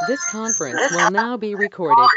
This conference will now be recorded.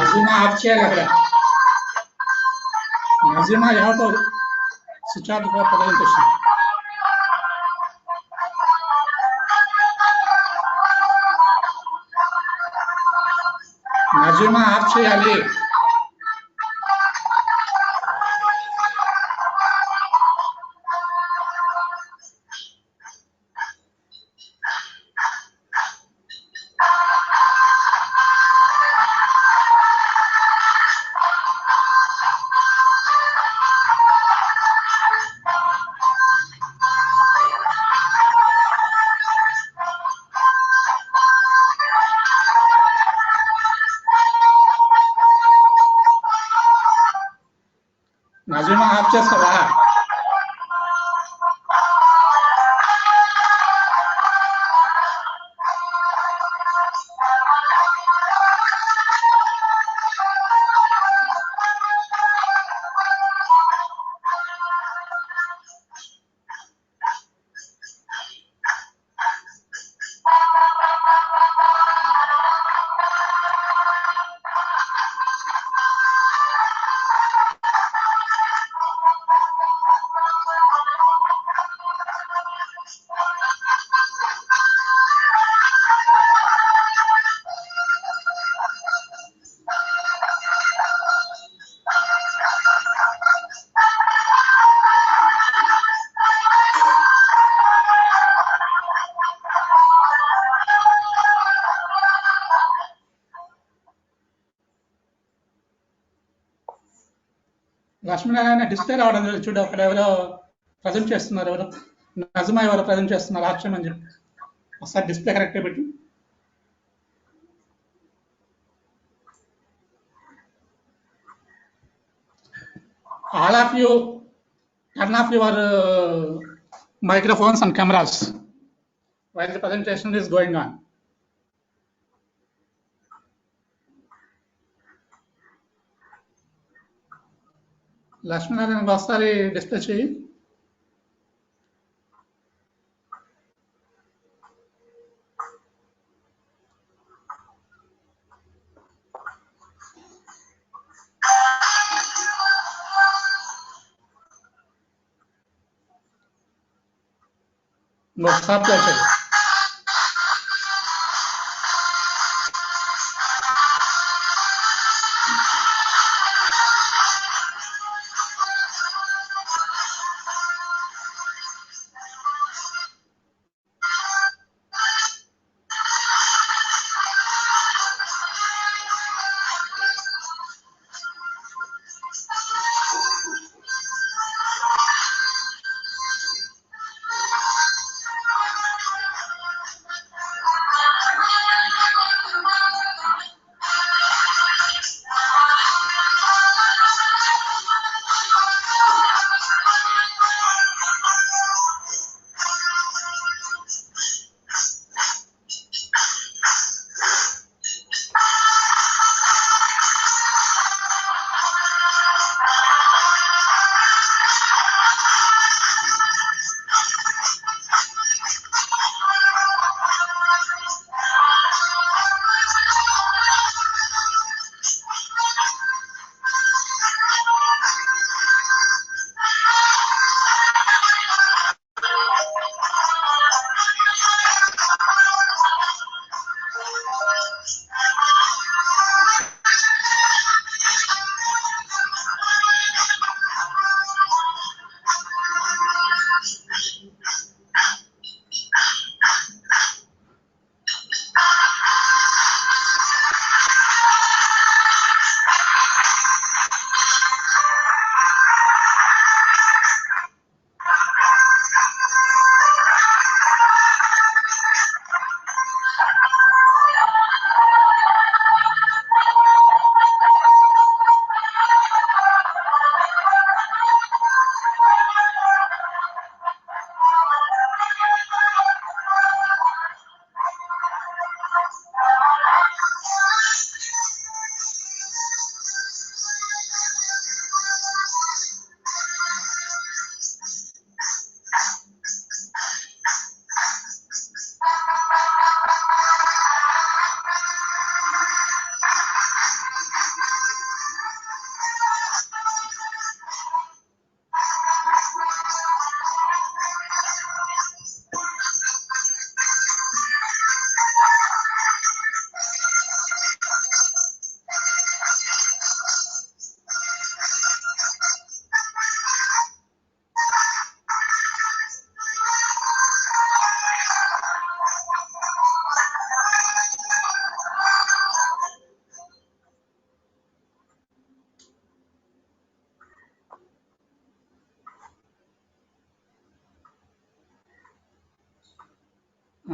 Nazima आप share कर रहा Nazima you have to switch off the presentation. Nazima आप చేయాలి Nazima आप చేస్తావా లక్ష్మీనారాయణ డిస్ప్లే రావడం లేదు చూడు అక్కడ ఎవరో ప్రజెంట్ చేస్తున్నారు ఎవరో నజమా ఎవరో ప్రజెంట్ చేస్తున్నారు ఆప్షన్ అని చెప్పి ఒకసారి డిస్ప్లే కరెక్ట్గా పెట్టి all of you turn off your microphones and cameras while the presentation is going on. Lakshminarayana ఒకసారి డిస్ప్లే చేయి ఒకసారి ప్లే చేయి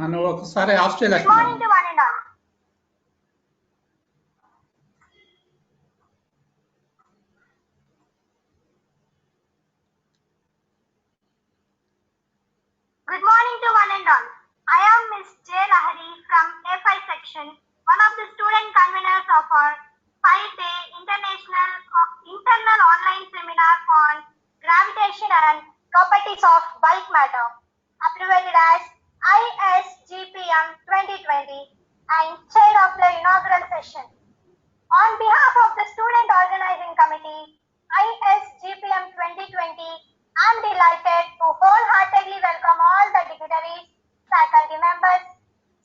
నన్ను ఒకసారి ఆఫ్ Good morning చేయలేకపోయాను. to one and all. Good morning to one and all. I am Miss J. Lahari from A5 section, one of the student conveners of our 5-day internal online seminar on gravitation and properties of bulk matter, abbreviated as ISGPM 2020, and chair of the inaugural session. On behalf of the Student Organizing Committee, ISGPM 2020, I am delighted to wholeheartedly welcome all the dignitaries, faculty members,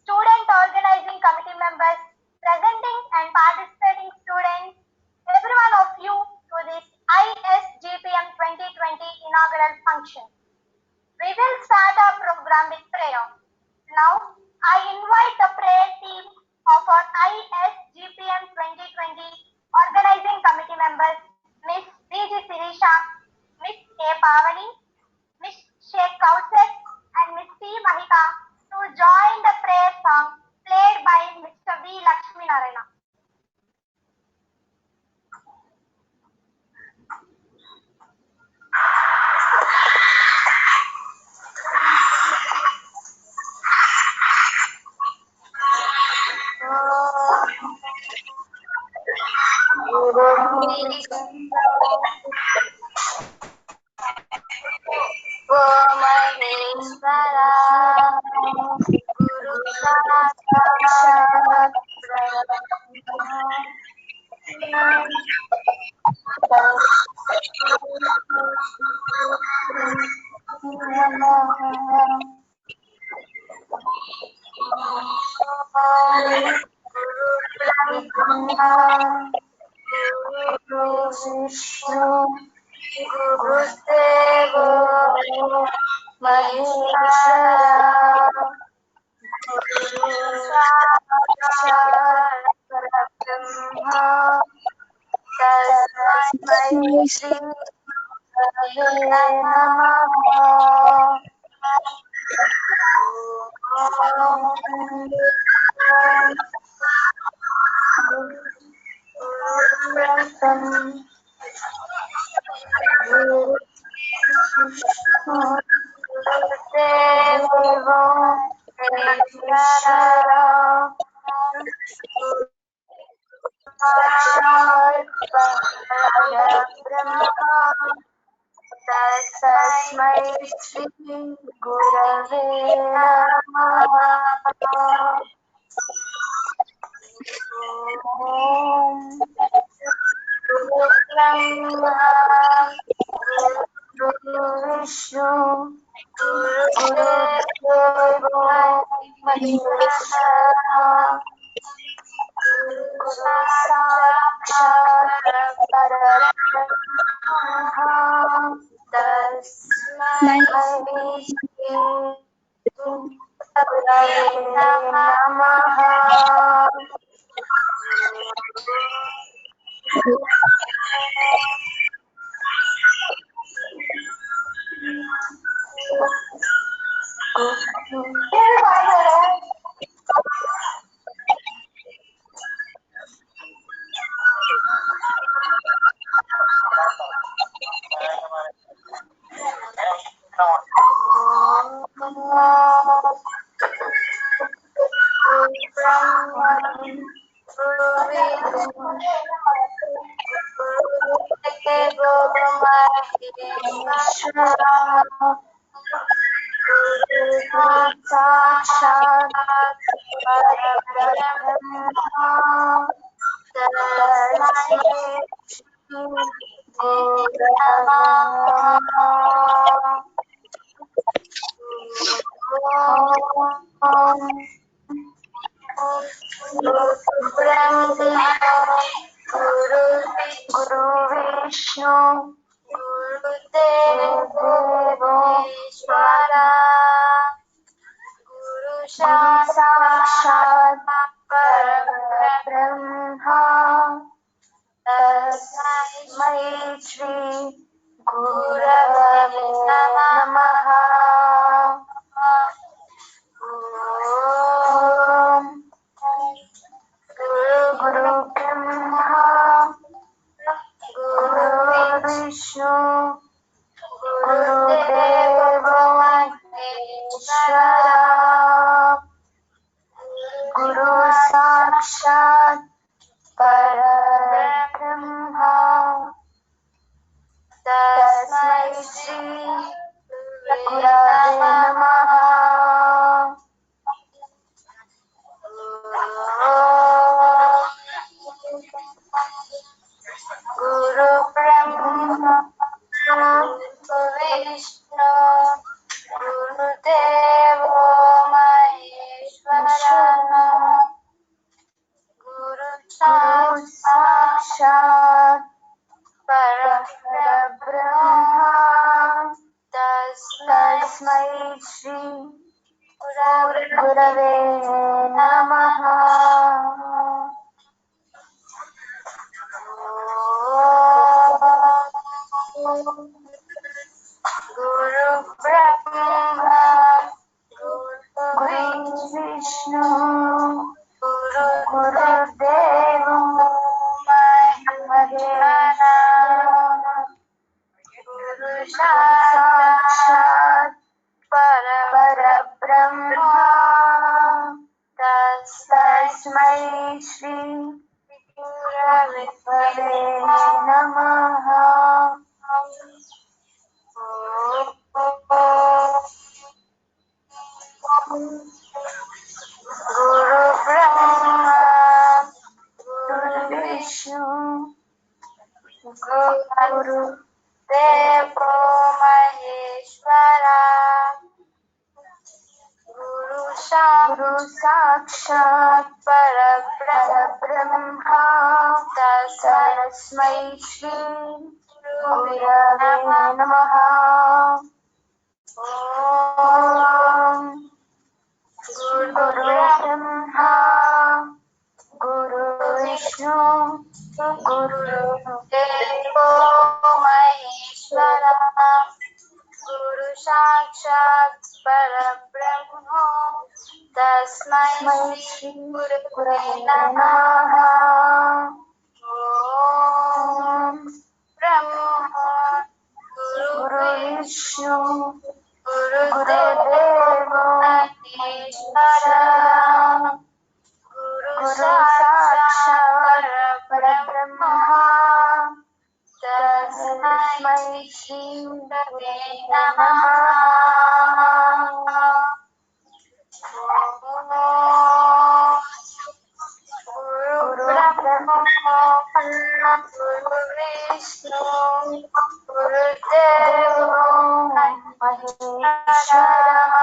Student Organizing Committee members, presenting and participating students, every one of you to this ISGPM 2020 inaugural function. We will start our program with prayer. Now, I invite the prayer team of our ISGPM 2020 Organizing Committee members, Ms. D.G. Sirisha, Ms. A. Pavani, Ms. Sheikh Kauset, and Ms. T. Mahika to join the prayer song played by Mr. V. Lakshmi Narayana. साक्षात् परब्रह्म तस्मै श्री गुरवे नमः। गुरु ब्रह्मा गुरु विष्णु गुरुदेवो महेश्वरः गुरु साक्षात् परब्रह्म तस्मै श्री गुरवे नमः। गुरु ब्रह्मा गुरु विष्णु गुरुदेवो महेश्वरः गुरु साक्षात् परब्रह्म तस्मै श्री गुरवे नमः। गुरु ब्रह्मा गुरु विष्णु गुरुदेवो महेश्वरा गुरु साक्षात् परब्रह्म तस्मै श्री गुरवे नमः। ॐ गुरु ब्रह्मा गुरु विष्णु गुरुदेवो महेश्वरः गुरु साक्षात् परब्रह्म तस्मै श्री गुरवे नमः। ॐ ब्रह्मा गुरु विष्णु गुरुदेवो महेश्वरः गुरु साक्षात् परब्रह्म तस्मै श्री गुरवे नमः। गुरु ब्रह्मा गुरु विष्णु गुरुदेवो महेश्वरः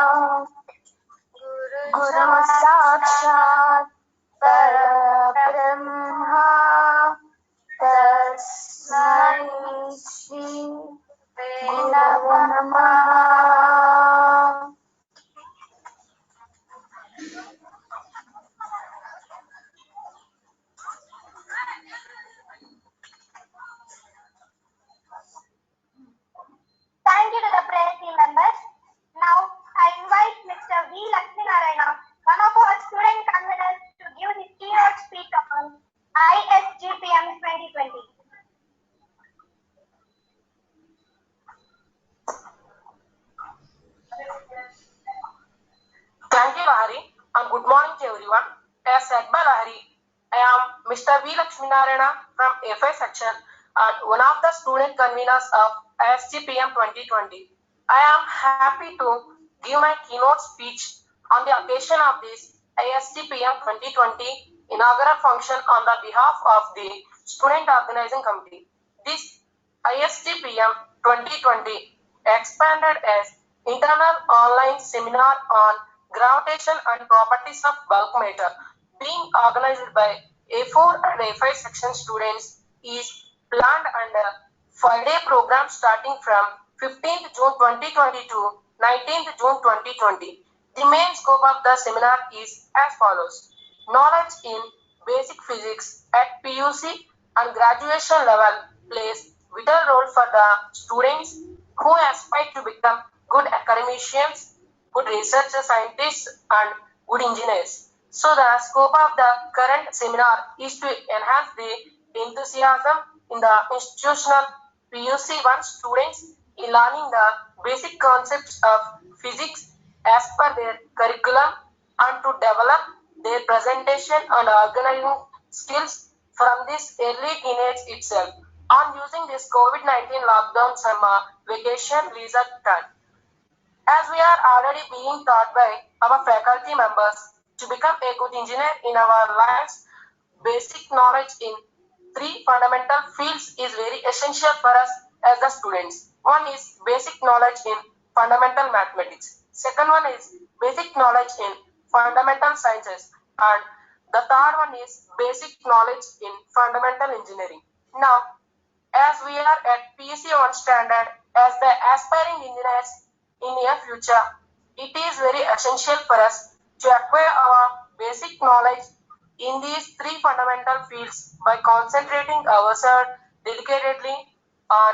गुरु साक्षात् परब्रह्म तस्मै श्री गुरवे नमः। Thank you to the prayer team members. Now I invite Mr. V. Lakshminarayana, one of our student conveners, to give his keynote speech on ISGPM 2020. Thank you, Lahari, and good morning to everyone. As said by Lahari, I am Mr. V. Lakshminarayana from FI section and one of the student conveners of ISGPM 2020. I am happy to give my keynote speech on the occasion of this ISGPM 2020 inaugural function on the behalf of the Student Organizing Committee. This ISGPM 2020 expanded as internal online seminar on gravitation and properties of bulk matter being organized by A4 and A5 section students is planned under 5-day program starting from 15th June 2020 to 19th June 2020. The main scope of the seminar is as follows: knowledge in basic physics at PUC and graduation level plays vital role for the students who aspire to become good academicians, good research scientists, and good engineers. So the scope of the current seminar is to enhance the enthusiasm in the institutional PUC-1 students in learning the basic concepts of physics as per their curriculum and to develop their presentation and organizing skills from this early teenage itself on using this COVID-19 lockdown summer vacation visa time. As we are already being taught by our faculty members to become a good engineer in our lives, basic knowledge in three fundamental fields is very essential for us as the students. One is basic knowledge in fundamental mathematics. Second one is basic knowledge in fundamental sciences. And the third one is basic knowledge in fundamental engineering. Now, as we are at PC1 standard as the aspiring engineers in near future, it is very essential for us to acquire our basic knowledge in these three fundamental fields by concentrating ourselves dedicatedly on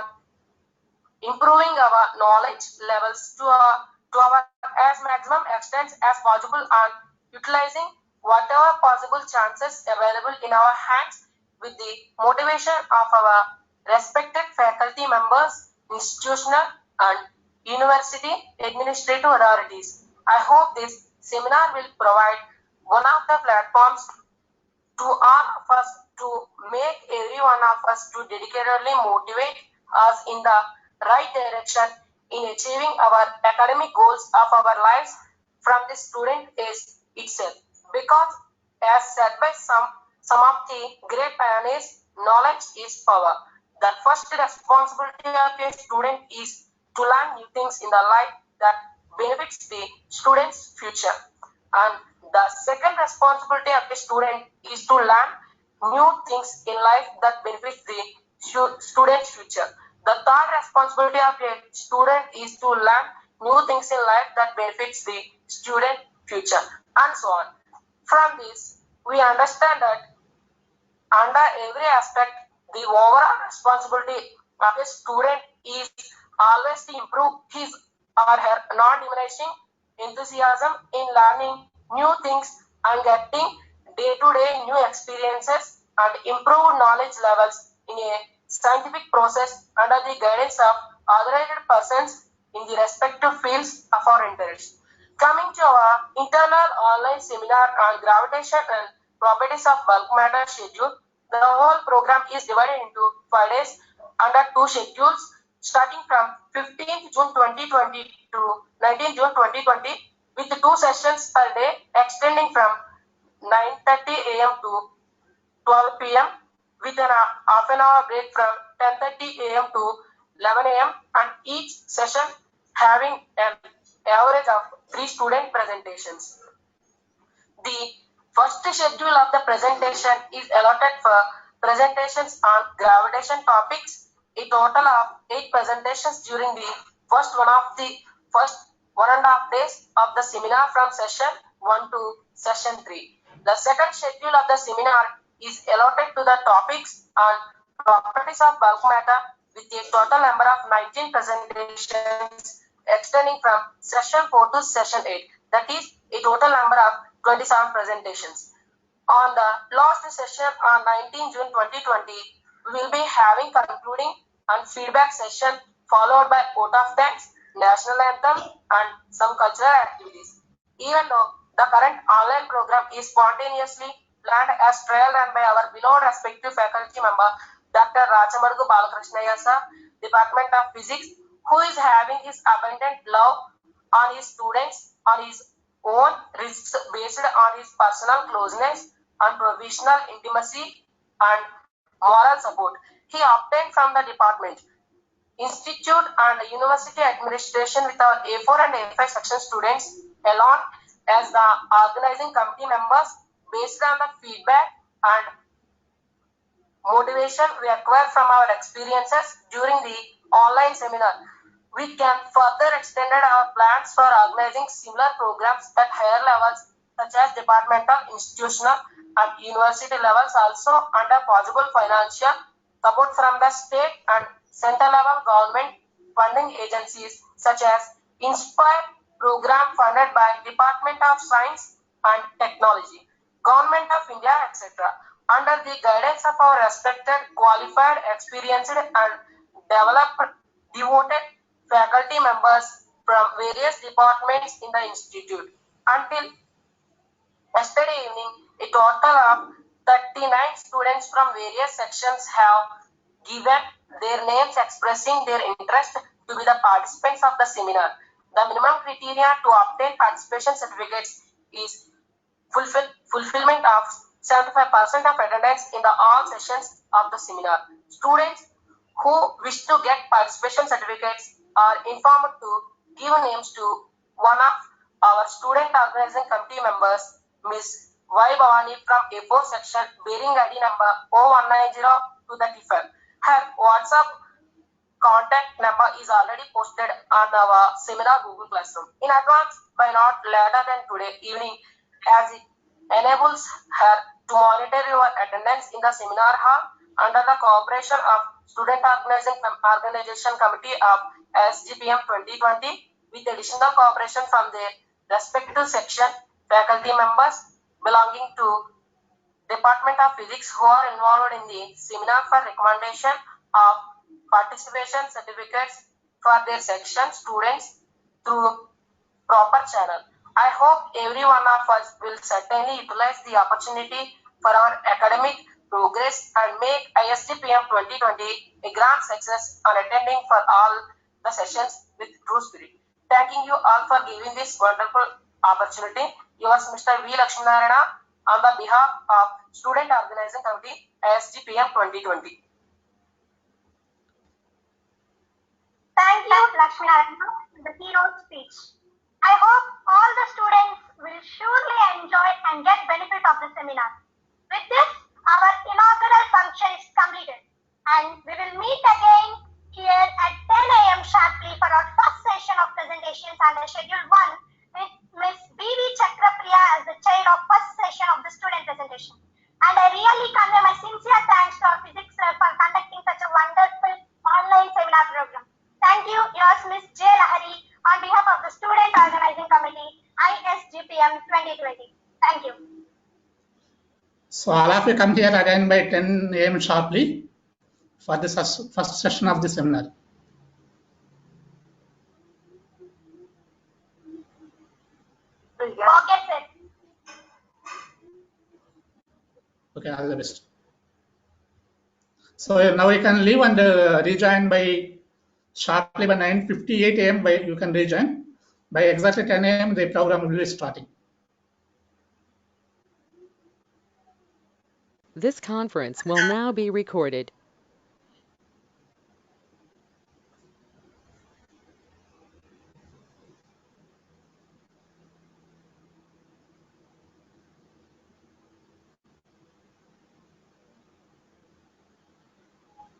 improving our knowledge levels to our as maximum extent as possible and utilizing whatever possible chances available in our hands with the motivation of our respected faculty members, institutional and university administrative authorities. I hope this seminar will provide one of the platforms to all of us to make every one of us to dedicatedly motivate us in the right direction in achieving our academic goals of our lives from the student age itself. Because as said by some of the great pioneers, knowledge is power. The first responsibility of a student is to learn new things in the life that benefits the student's future. And the second responsibility of a student is to learn new things in life that benefits the student's future. The third responsibility of a student is to learn new things in life that benefits the student future, and so on. From this, we understand that under every aspect, the overall responsibility of a student is always to improve his or her non-diminishing enthusiasm in learning new things and getting day-to-day new experiences and improved knowledge levels in a scientific process under the guidance of authorized persons in the respective fields of our interest. Coming to our internal online seminar on gravitation and properties of bulk matter schedule, the whole program is divided into 5 days under 2 schedules starting from 15th June 2020 to 19th June 2020 with 2 sessions per day extending from 9:30 a.m. to 12 p.m. with an half an hour break from 10:30 a.m. to 11 a.m. and each session having an average of 3 student presentations. The first schedule of the presentation is allotted for presentations on gravitation topics, a total of 8 presentations during the first one and a half days of the seminar from session 1 to session 3. The second schedule of the seminar is allotted to the topics on properties of bulk matter with a total number of 19 presentations extending from session 4 to session 8. That is a total number of 27 presentations. On the last session on 19 June 2020, we will be having concluding and feedback session followed by vote of thanks, national anthem and some cultural activities. Even though the current online program is spontaneously planned as trial run by our beloved respective faculty member Dr. Rachamargu Balakrishna sir, Department of Physics, who is having his abundant love on his students on his own risks based on his personal closeness and professional intimacy and moral support. He obtained from the department, institute and university administration with our A4 and A5 section students along as the organizing committee members based on the feedback and motivation we acquire from our experiences during the online seminar. We can further extend our plans for organizing similar programs at higher levels such as departmental, institutional and university levels also under possible financial support from the state and central level government funding agencies such as Inspire program funded by Department of Science and Technology, Government of India, etc. under the guidance of our respected, qualified, experienced and developed devoted faculty members from various departments in the institute. Until Yesterday evening, a total of 39 students from various sections have given their names expressing their interest to be the participants of the seminar. The minimum criteria to obtain participation certificates is fulfillment of 75% of attendance in the all sessions of the seminar. Students who wish to get participation certificates are informed to give names to one of our student organizing committee members, Ms. Y. Bhavani from A4 section, bearing ID number 0190 to the TIFL. Her WhatsApp contact number is already posted on our seminar Google Classroom. In advance, by not later than today evening, as it enables her to monitor your attendance in the seminar hall under the cooperation of Student Organization Committee of ISGPM 2020 with additional cooperation from their respective section faculty members belonging to Department of Physics who are involved in the seminar for recommendation of participation certificates for their section students through proper channel. I hope every one of us will certainly utilize the opportunity for our academic progress and make ISGPM 2020 a grand success on attending for all the sessions with true spirit. Thanking you all for giving this wonderful opportunity. Yours, Mr. V. Lakshminarayana, on the behalf of Student Organizing Committee, ISGPM 2020. Thank you, Lakshminarayana, for the keynote speech. I hope all the students will surely enjoy and get benefit of the seminar. With this, our inaugural function is completed, and we will meet again here at 10 a.m. sharply for our first session of presentations under Schedule 1 with Ms. B.V. Chakrapriya as the chair of first session of the student presentation. And I really convey my sincere thanks to our physics sir for conducting such a wonderful online seminar program. Thank you, yours Ms. J. Lahari, on behalf of the Student Organizing Committee, ISGPM 2020. Thank you. So all of you come here again by 10 a.m. sharply for the first session of the seminar. Okay, sir. Okay, all the best. So now you can leave and rejoin by sharply by 9:58 a.m. By you can rejoin. By exactly 10 a.m. the program will be starting. This conference will now be recorded.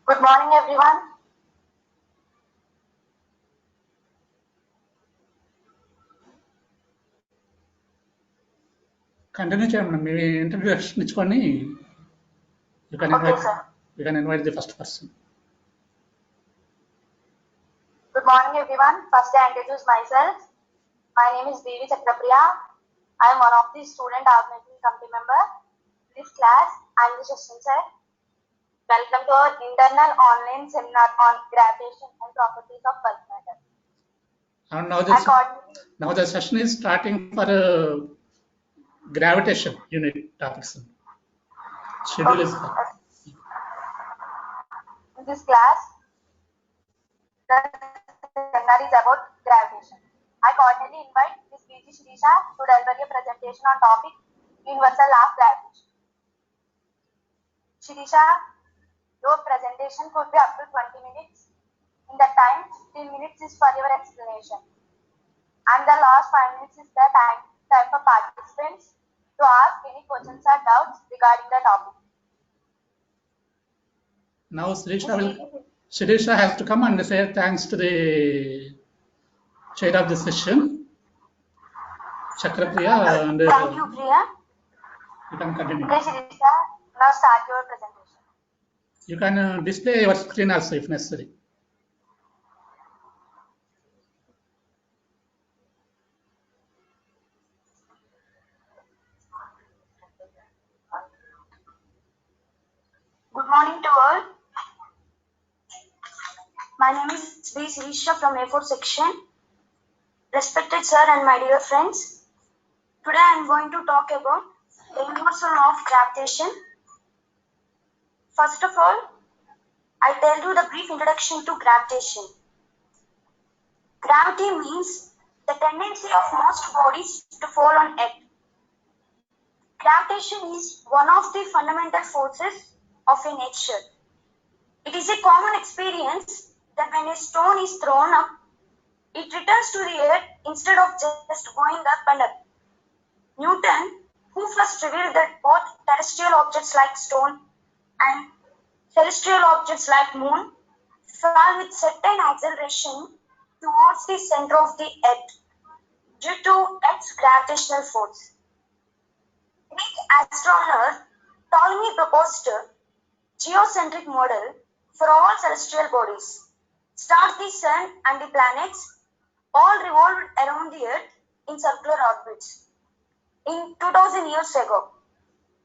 Good morning, everyone. Continue చేయడం మీ introduction ఇచ్చుకొని you can invite the first person. Good morning, everyone. First, I introduce myself. My name is B.V. Chakrapriya. I am one of the student organizing committee member in this class and the session sir. Welcome to our internal online seminar on gravitation and properties of bulk matter. And now the session is starting for gravitation unit topics. Schedule is in this class, the seminar is about gravitation. I cordially invite Ms. B.G. Shirisha to deliver a presentation on topic universal law of gravitation. Shirisha, your presentation could be up to 20 minutes. In that time, 15 minutes is for your explanation. And the last 5 minutes is the time for participants to ask any questions or doubts regarding the topic. Now Shirisha has to come and say thanks to the chair of the session, Chakrapriya. And thank you, Priya. You can continue. Okay, Shirisha, now start your presentation. You can display your screen also if necessary. Good morning to all. My name is B. Shirisha from A4 section. Respected sir and my dear friends, Today I am going to talk about the universal law of gravitation. First of all, I tell you the brief introduction to gravitation. Gravity means the tendency of most bodies to fall on Earth. Gravitation is one of the fundamental forces of a nature. It is a common experience that when a stone is thrown up, it returns to the earth instead of just going up and up. Newton, who first revealed that both terrestrial objects like stone and celestial objects like moon fall with certain acceleration towards the center of the earth due to Earth's gravitational force. Greek astronomer Ptolemy proposed a geocentric model for all celestial bodies. Stars, the sun, and the planets all revolved around the earth in circular orbits. In 2000 years ago,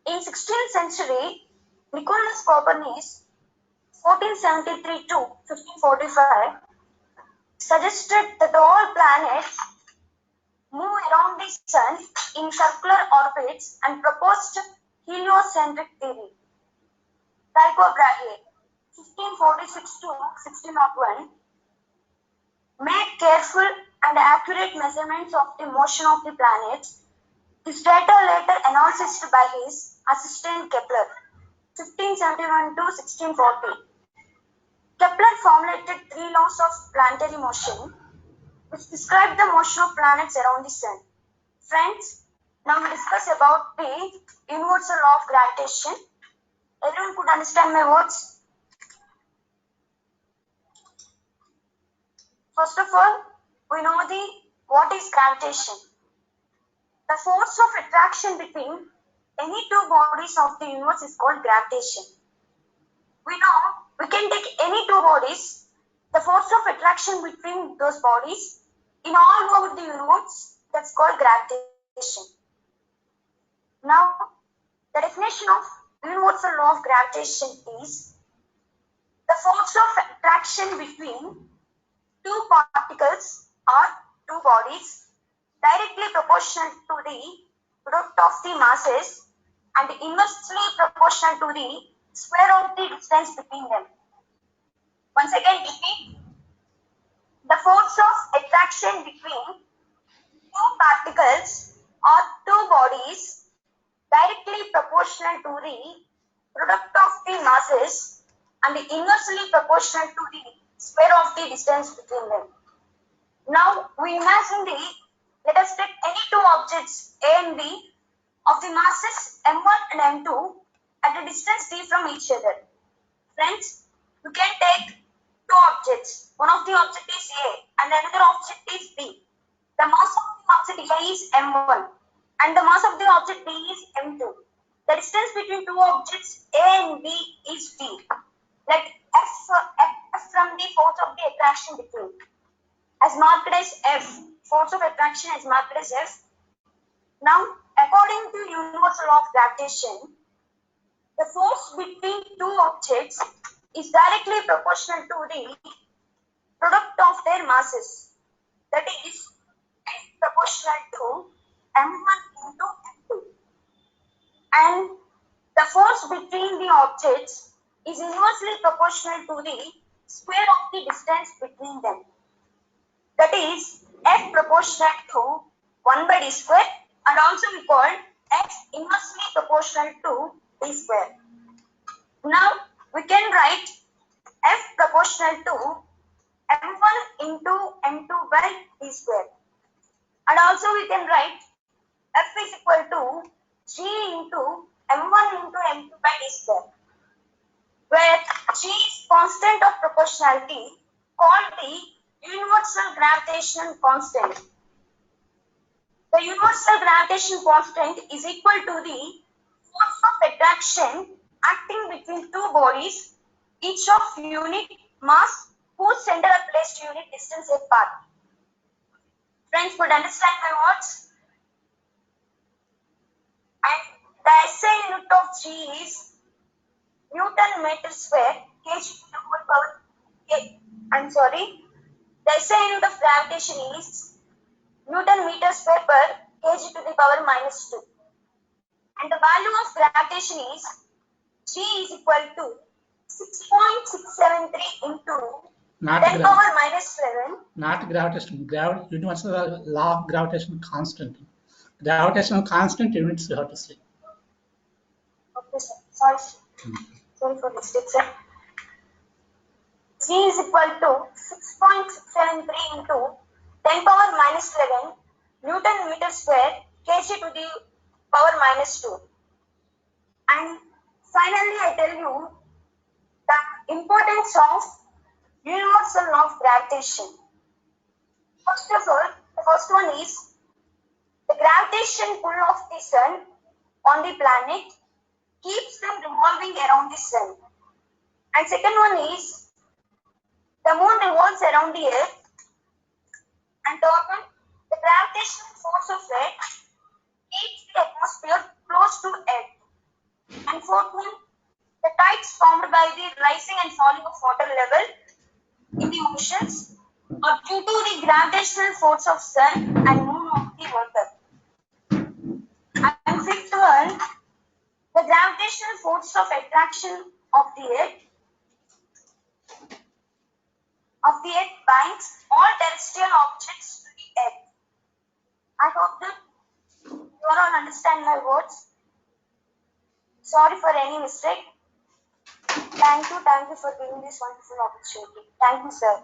in 16th century, Nicholas Copernicus, 1473 to 1545, suggested that all planets move around the sun in circular orbits and proposed heliocentric theory. Tycho Brahe, 1546 to 1601, made careful and accurate measurements of the motion of the planets. This data later announced by his assistant Kepler, 1571 to 1640. Kepler formulated three laws of planetary motion, which describe the motion of planets around the sun. Friends, now we discuss about the universal law of gravitation. Everyone could understand my words? First of all, we know what is gravitation. The force of attraction between any two bodies of the universe is called gravitation. We know we can take any two bodies, the force of attraction between those bodies in all over the universe, that's called gravitation. Now, the definition of universal law of gravitation is the force of attraction between two particles or two bodies directly proportional to the product of the masses and inversely proportional to the square of the distance between them. Once again, repeat. The force of attraction between two particles or two bodies directly proportional to the product of the masses and inversely proportional to the square of the distance between them. Now we imagine let us take any two objects A and B of the masses m1 and m2 at a distance d from each other. Friends, you can take two objects. One of the object is A and another object is B. The mass of the object A is m1 and the mass of the object B is m2. The distance between two objects A and B is d. Let F from the force of the attraction between as marked as F. Force of attraction is marked as F. Now, according to universal law of gravitation, the force between two objects is directly proportional to the product of their masses. That is F proportional to m1 into m2. And the force between the objects is inversely proportional to the square of the distance between them. That is F proportional to 1 by d square, and also we call F inversely proportional to d square. Now we can write F proportional to m1 into m2 by d square, and also we can write F is equal to G into m1 into m2 by d square, where G is constant of proportionality called the universal gravitational constant. The universal gravitational constant is equal to the force of attraction acting between two bodies, each of unit mass, whose center are placed unit distance apart. Friends, could understand my words? And the SI unit of G is Newton meter square, kg to the whole power k. The SI unit of gravitation is Newton meter square per kg to the power minus 2. And the value of gravitation is G is equal to 6.673 into 10 power minus 7. Not gravitation. Universal law of gravitation constant. Gravitational constant units you have to say. Okay, sir. Sorry. Sorry for mistake, sir. G is equal to 6.673 into 10 power minus 11 Newton meter square kg to the power minus 2. And finally, I tell you the importance of universal law of gravitation. First of all, the first one is the gravitation pull of the sun on the planet keeps them revolving around the sun. And second one is the moon revolves around the earth. And third one, the gravitational force of earth keeps the atmosphere close to earth. And fourth one, the tides formed by the rising and falling of water level in the oceans are due to the gravitational force of sun and moon of the water. And fifth one, the gravitational force of attraction of the earth binds all terrestrial objects to the earth. I hope that you all understand my words. Sorry for any mistake. Thank you for giving this wonderful opportunity. Thank you, sir.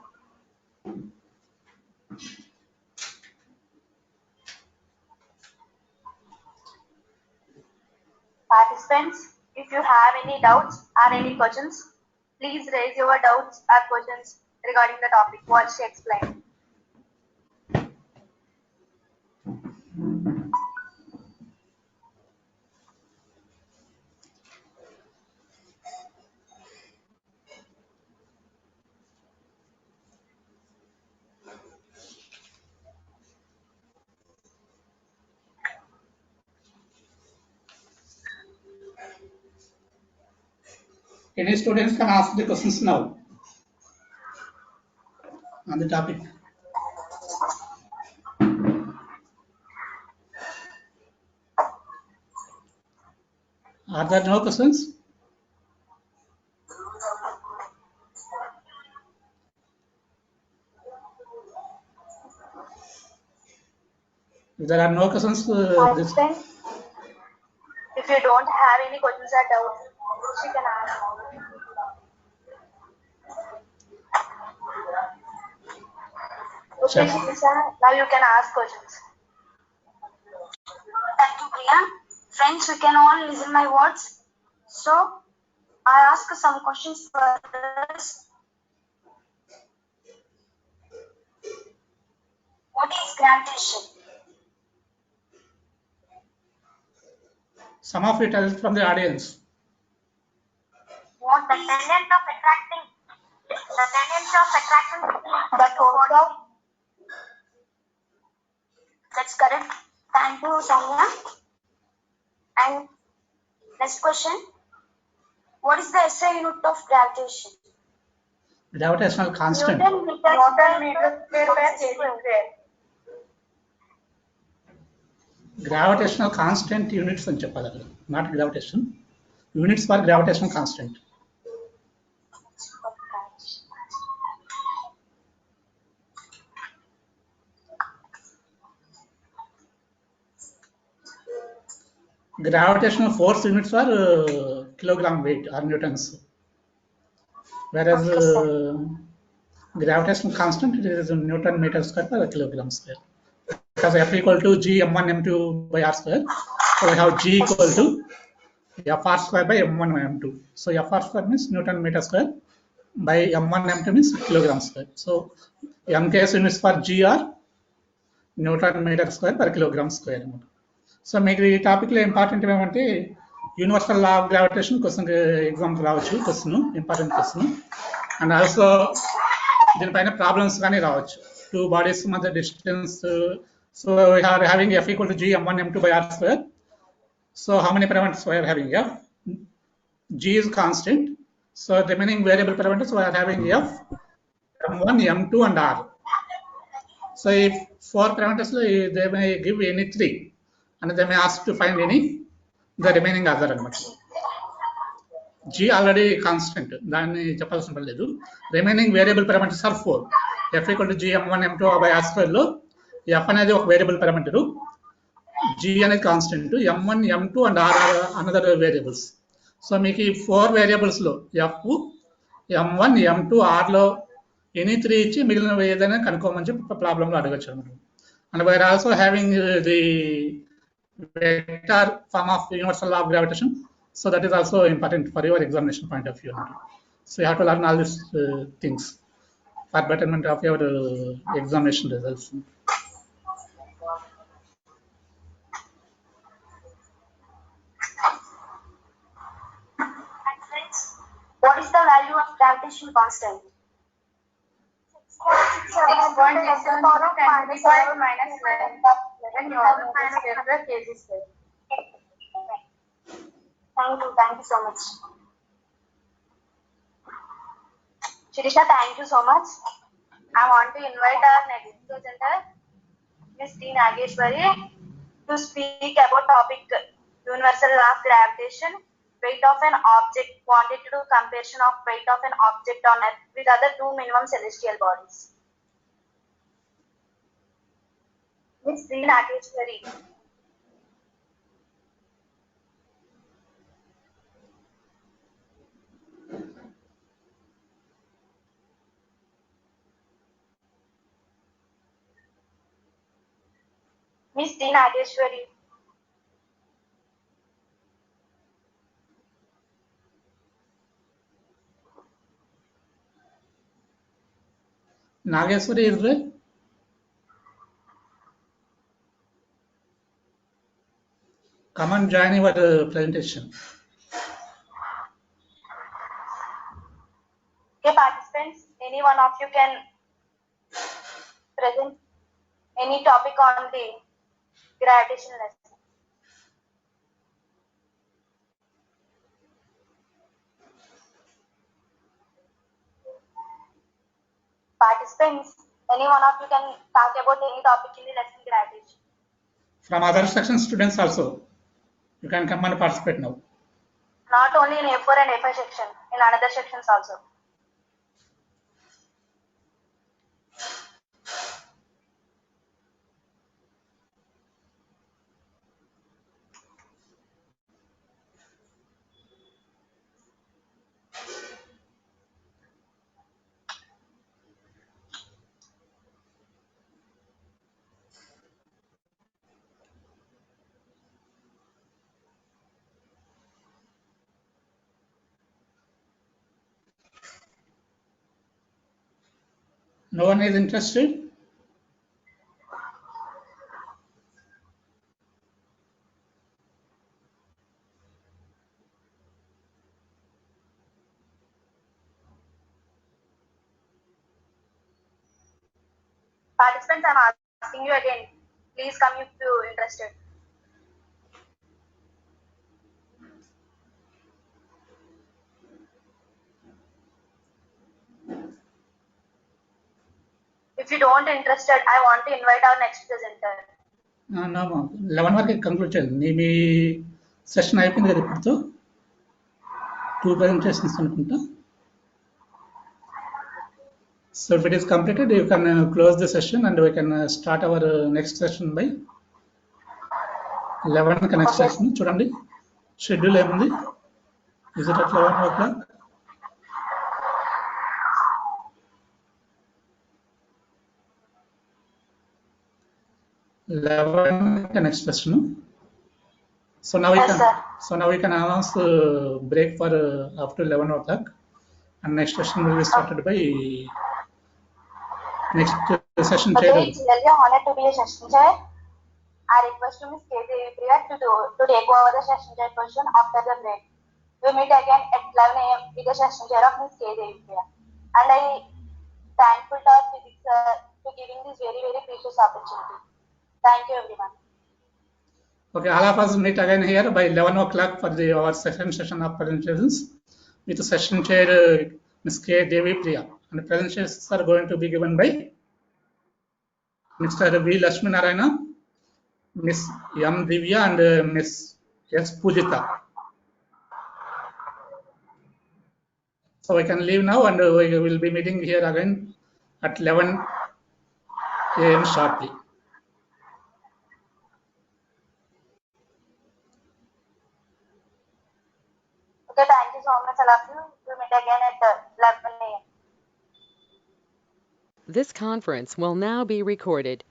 Participants, if you have any doubts or any questions, please raise your doubts or questions regarding the topic what she explained. Any students can ask the questions now on the topic. Are there no questions? If there are no questions, Participants, if you don't have any questions or doubts, she can ask. Okay, Shikisha, now you can ask questions. Thank you, Priya. Friends, you can all listen my words. So, I ask some questions for us. What is gravitation? some of it is from the audience. What the tendency of attracting the force of. That's correct. Thank you, Sonia. And next question. What is the SI unit of gravitation? Gravitational constant. Newton meter square per kg square. Gravitational constant units అని చెప్పాలి అక్కడ, not gravitation. Units for gravitational constant. Gravitational force units are kilogram weight or newtons, whereas gravitational constant it is Newton meter square per kilogram square. Because F equal to G m1 m2 by r square, so we have G equal to Fr square by m1 m2. So Fr square means Newton meter square by m1 m2 means kilogram square. So MKS units for G are Newton meter square per kilogram square. So మీకు ఈ టాపిక్లో important ఏమంటే universal law of gravitation question exams రావచ్చు, question important question. And also దీనిపైన problems కానీ రావచ్చు. Two bodies మధ్య distance, so we are having F equal to G m1 m2 by r square. So how many parameters we are having? F, G is constant, so remaining variable parameters we are having F, m1 m2 and r. So if 4 parameters they may give any 3. and they may ask to find the remaining other అనమాట. G already constant, దాన్ని చెప్పాల్సిన పని లేదు. Remaining variable parameters are 4. F equal to G M1 M2 by R square లో F అనేది ఒక variable parameter, G అనేది constant, M1 M2 and R another variables. So మీకు ఈ 4 వేరియబుల్స్ లో F M1 M2 R లో ఎనీ 3 ఇచ్చి మిగిలిన ఏదైనా కనుక్కోమని చెప్పి ప్రాబ్లంలో అడగచ్చు అనమాట. And we are also having the vector form of universal law of gravitation, so that is also important for your examination point of view. So you have to learn all these things for betterment of your examination results. What is the value of gravitation constant? 6.67 power of minus 11 minus 11 Kepler kg square. Thank you so much. Shirisha, thank you so much. I want to invite our next presenter, Ms. T. Nageshwari, to speak about topic universal law of gravitation, weight of an object, quantitative comparison of weight of an object on Earth with other two minimum celestial bodies. Ms. T. Nageshwari. Ms. T. Nageshwari. Nageshwari is there? Come and join your presentation. Okay, participants, any one of you can present any topic on the gravitation lesson. Participants, any one of you can talk about any topic in the lesson gravitation. From other section students also, you can come and participate now. Not only in A4 and A5 section, in another sections also. No one is interested? Participants, I am asking you again. Please come if you are interested. If you don't interested, I want to invite our next presenter. No, 11 వరకు conclude చేయండి. మీ session అయిపోయింది కదా ఇప్పుడుతో, 2 presentations అనుకుంటా. So if it is completed, you can close the session and we can start our next session by 11 కి next session. చూడండి schedule ఏముంది. Is it at 11 o'clock? Next session. So now we can announce break for up to 11 o'clock, and next session will be started by next session chair. Okay, it's really an honor to be a session chair. I request to Ms. K. Devipriya to take over the session chair position after the break. We meet again at 11 a.m. with the session chair of Ms. K. Devipriya. And I thankful to our physics sir to giving this very, very precious opportunity. Thank you, everyone. Okay, all of us meet again here by 11 o'clock for our second session of presentations with the session chair Ms. K. Devipriya. And the presentations are going to be given by Mr. V. Lakshminarayana Miss M. Divya and Miss S. Pujita. So I can leave now, and we will be meeting here again at 11 a.m. shortly. Okay, thank you so much, all of you. We'll meet again at 11 a.m. This conference will now be recorded.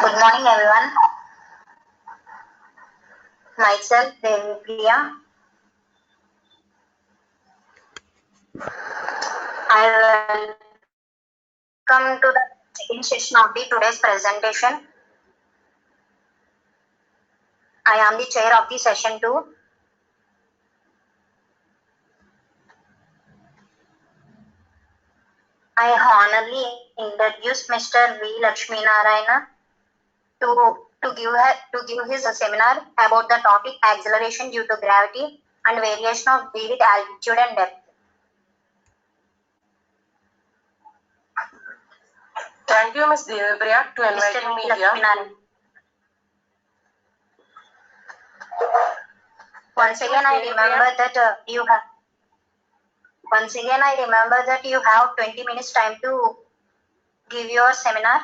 Good morning, everyone. Myself, Devipriya. I welcome to the second session of the today's presentation. I am the chair of the session 2. I honorably introduce Mr. V. Lakshminarayana to give his seminar about the topic acceleration due to gravity and variation of V with altitude and depth. Thank you, Ms. Devipriya, to inviting me here. Once again, I remember that you have 20 minutes time to give your seminar.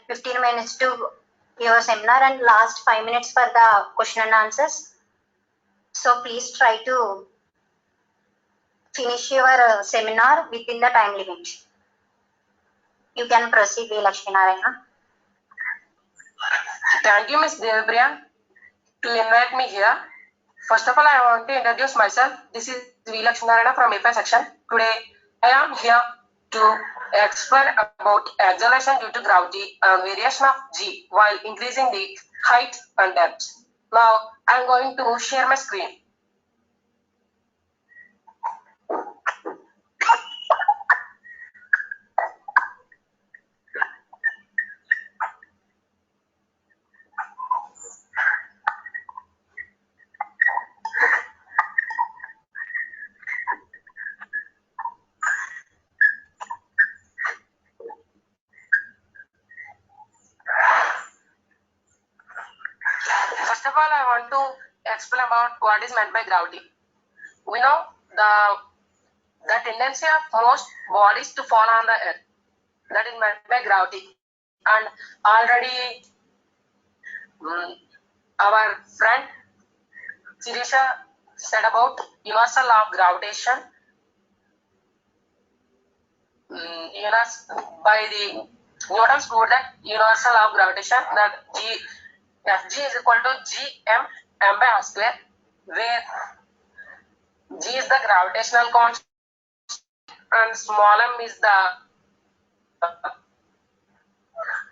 15 minutes to your seminar and last 5 minutes for the question and answers. So please try to finish your seminar within the time limit. You can proceed, V. Lakshminarayana. Thank you, Ms. Devipriya, to invite me here. First of all, I want to introduce myself. This is V. Lakshminarayana from FI section. Today, I am here to explain about acceleration due to gravity and variation of g while increasing the height and depth. Now, I am going to share my screen. First of all, I want to explain about what is meant by gravity. We know the tendency of most bodies to fall on the earth. That is meant by gravity. And already our friend Sirisha said about universal law of gravitation. By the Newton's proved that universal law of gravitation that Fg is equal to gm m by r square, where g is the gravitational constant and small m is the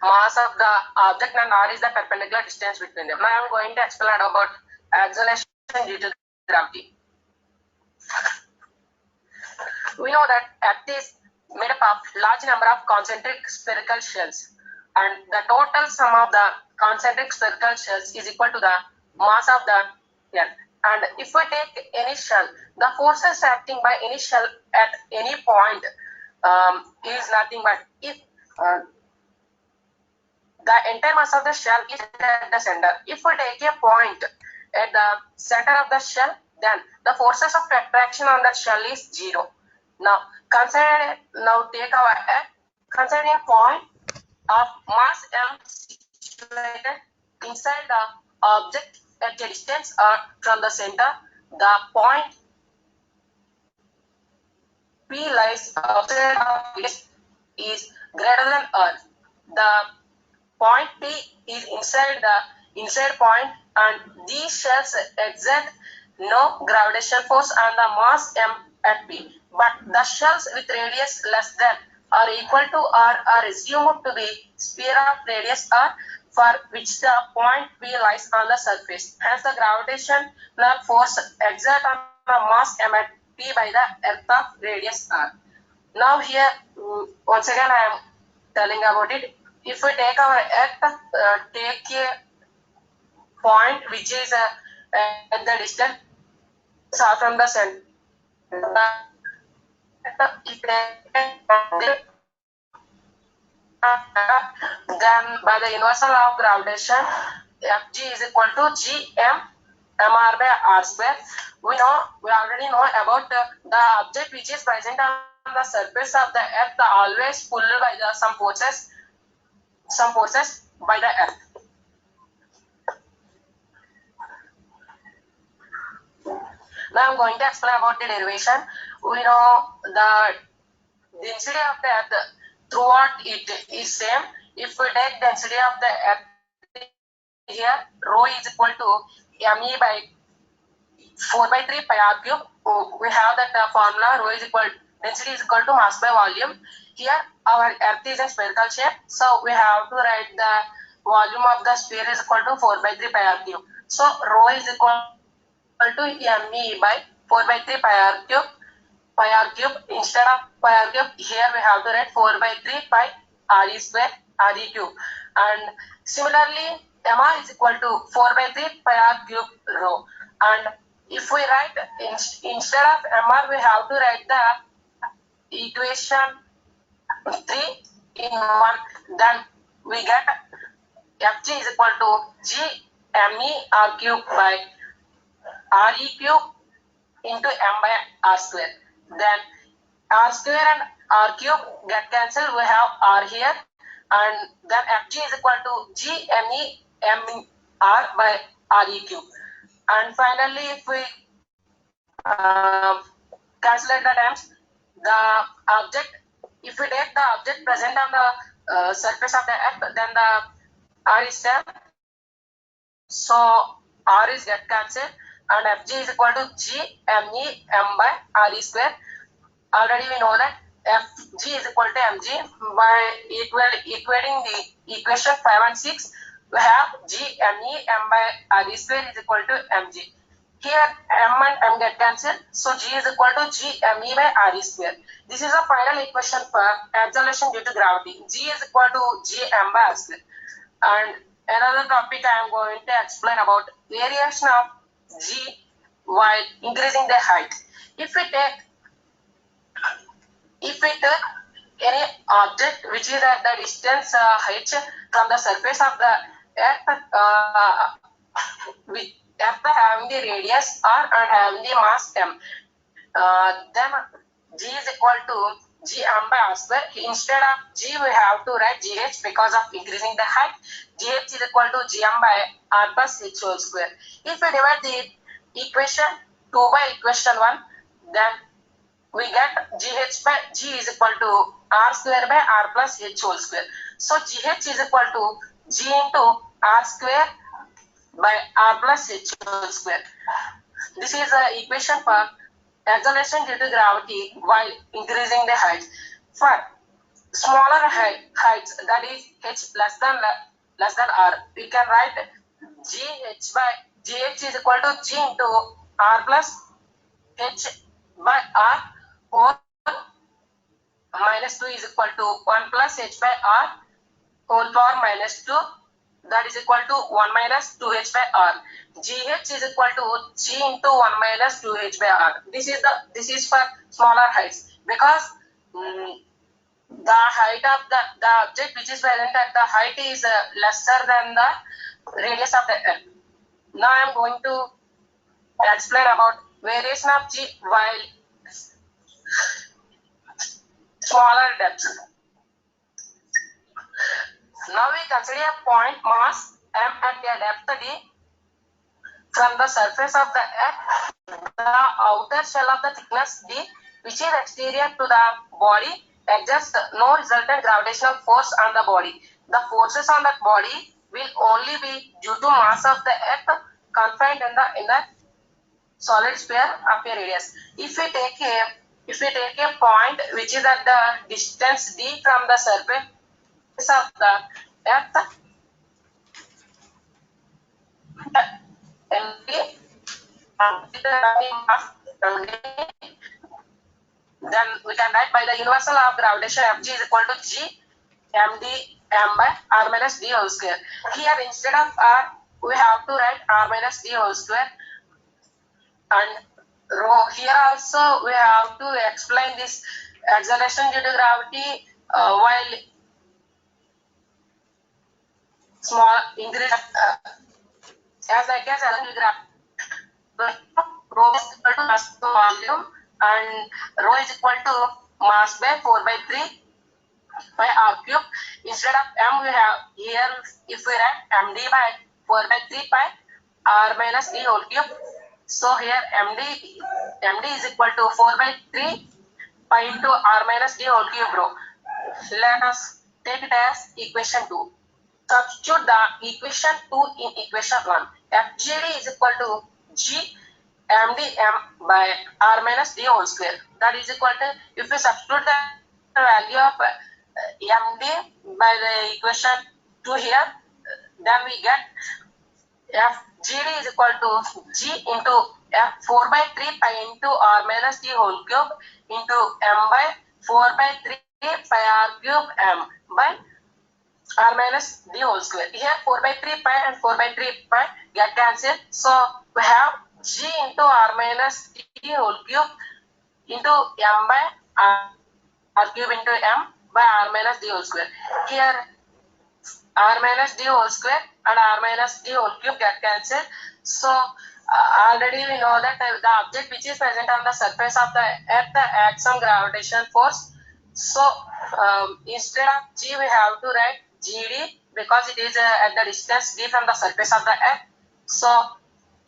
mass of the object and r is the perpendicular distance between them. Now I am going to explain about acceleration due to gravity. We know that Earth is made up of large number of concentric spherical shells, and the total sum of the concentric spherical shells is equal to the mass of the Earth. And if we take any shell, the forces acting by any shell at any point is nothing but if the entire mass of the shell is at the center. If we take a point at the center of the shell, then the forces of attraction on that shell is 0. Now take our consider a point of mass m situated inside the object at a distance from the center. The point P lies outside of it is greater than Earth. The point P is inside the inside point, and these shells exert no gravitational force on the mass m at P. But the shells with radius less than or equal to r are assumed to be sphere of radius r, for which the point P lies on the surface. Hence, the gravitational force exert on the mass m at P by the earth of radius r. Now here, once again I am telling about it. If we take our earth, take a point which is at the distance from the center. Then by the universal law of gravitation, Fg is equal to gm mr by r square. We already know about the object which is present on the surface of the earth always pulled by some forces by the earth. Now I am going to explain about the derivation. We know the density of the earth throughout it is same. If we take density of the earth here, rho is equal to me by 4 by 3 pi r cube. We have that formula, rho is equal, density is equal to mass by volume. Here our earth is a spherical shape, so we have to write the volume of the sphere is equal to 4 by 3 pi r cube. So rho is equal to me by 4 by 3 pi r cube. Instead of pi r cube, here we have to write 4 by 3 pi r e square r e cube. And similarly, mr is equal to 4 by 3 pi r cube rho. And if we write instead of mr, we have to write the equation 3 in 1. Then we get Fg is equal to g me r cube by r e cube into m by r square. Then r square and r cube get cancelled. We have r here, and then Fg is equal to g me m r by r e cube. And finally, if we calculate the terms, the object, if we take the object present on the surface of the earth, then the r is same. So r is get cancelled, and Fg is equal to G me m by re square. Already we know that Fg is equal to mg. By equating the equation 5 and 6, we have G me m by re square is equal to mg. Here m and m get cancelled, so G is equal to G me by re square. This is a final equation for acceleration due to gravity. G is equal to G m by r square. And another topic I am going to explain about variation of G while increasing the height. If we take any object which is at the distance h from the surface of the earth, with earth having the radius r and having the mass m, then G is equal to G m by r square. Instead of G, we have to write GH because of increasing the height. GH is equal to G m by r plus h whole square. If we divide the equation 2 by equation 1, then we get GH by G is equal to r square by r plus h whole square. So GH is equal to G into r square by r plus h whole square. This is the equation for acceleration due to gravity while increasing the height. For smaller heights, that is h less than r, we can write GH is equal to G into r plus h by r whole minus 2 is equal to 1 plus h by r whole power minus 2, that is equal to 1 minus 2h by r. GH is equal to G into 1 minus 2h by r. This is for smaller heights, because the height of the object which is present at the height is lesser than the radius of the earth. Now I am going to explain about variation of G while smaller depths. Now we consider a point mass m at a depth d from the surface of the earth. The outer shell of the thickness d, which is exterior to the body, exerts no resultant gravitational force on the body. The forces on that body will only be due to mass of the earth confined in the inner solid sphere of a radius. If we take a point which is at the distance d from the surface of the earth, then we can write by the universal law of gravitation Fg is equal to G md m by r minus d whole square. Here instead of r, we have to write r minus d whole square, and rho. Here also we have to explain this acceleration due to gravity while small increase as like as gravity. Rho is equal to mass to volume, and rho is equal to mass by 4 by 3 by r cube. Instead of m, we have here, if we write md by 4 by 3 pi r minus d whole cube. So here md is equal to 4 by 3 pi into r minus d whole cube rho. Let us take it as equation 2. Substitute the equation 2 in equation 1. Fgd is equal to G md m by r minus d whole square. That is equal to, if we substitute the value of md by the equation 2 here, then we get Fgd is equal to G into 4 by 3 pi into r minus d whole cube into m by 4 by 3 pi r cube m by r minus d whole square. Here 4 by 3 pi and 4 by 3 pi get cancelled. So we have G into r minus d whole cube into m by r cube into m by r minus d whole square. Here r minus d whole square and r minus d whole cube get cancelled. So already we know that the object which is present on the surface of the earth acts some gravitational force. So instead of G, we have to write GD because it is at the distance d from the surface of the earth. So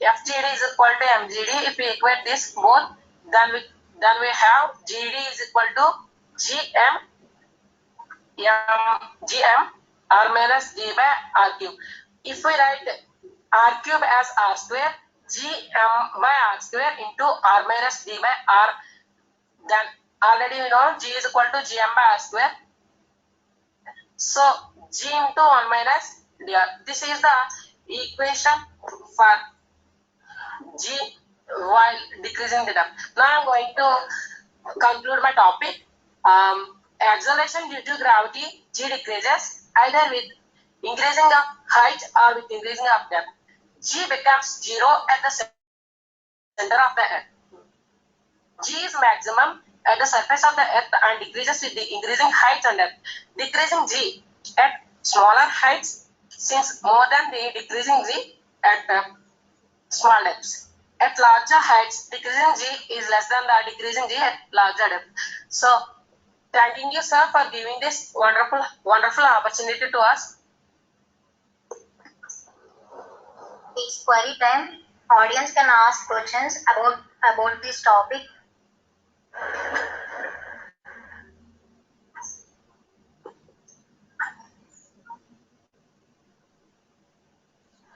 FGD is equal to MGD. If we equate this both, then we have GD is equal to GM r minus d by r cube. If we write r cube as r square, gm by r square into r minus d by r. Then already we know g is equal to gm by r square. So g into 1 minus dr. This is the equation for g while decreasing the depth. Now I am going to conclude my topic. Acceleration due to gravity, g decreases either with increasing of height or with increasing of depth. G becomes 0 at the center of the earth. G is maximum at the surface of the earth and decreases with the increasing height and depth. Decreasing G at smaller heights since more than the decreasing G at small depths. At larger heights, decreasing G is less than the decreasing G at larger depth. So, thanking you, sir, for giving this wonderful opportunity to us. It's query time. Audience can ask questions about this topic.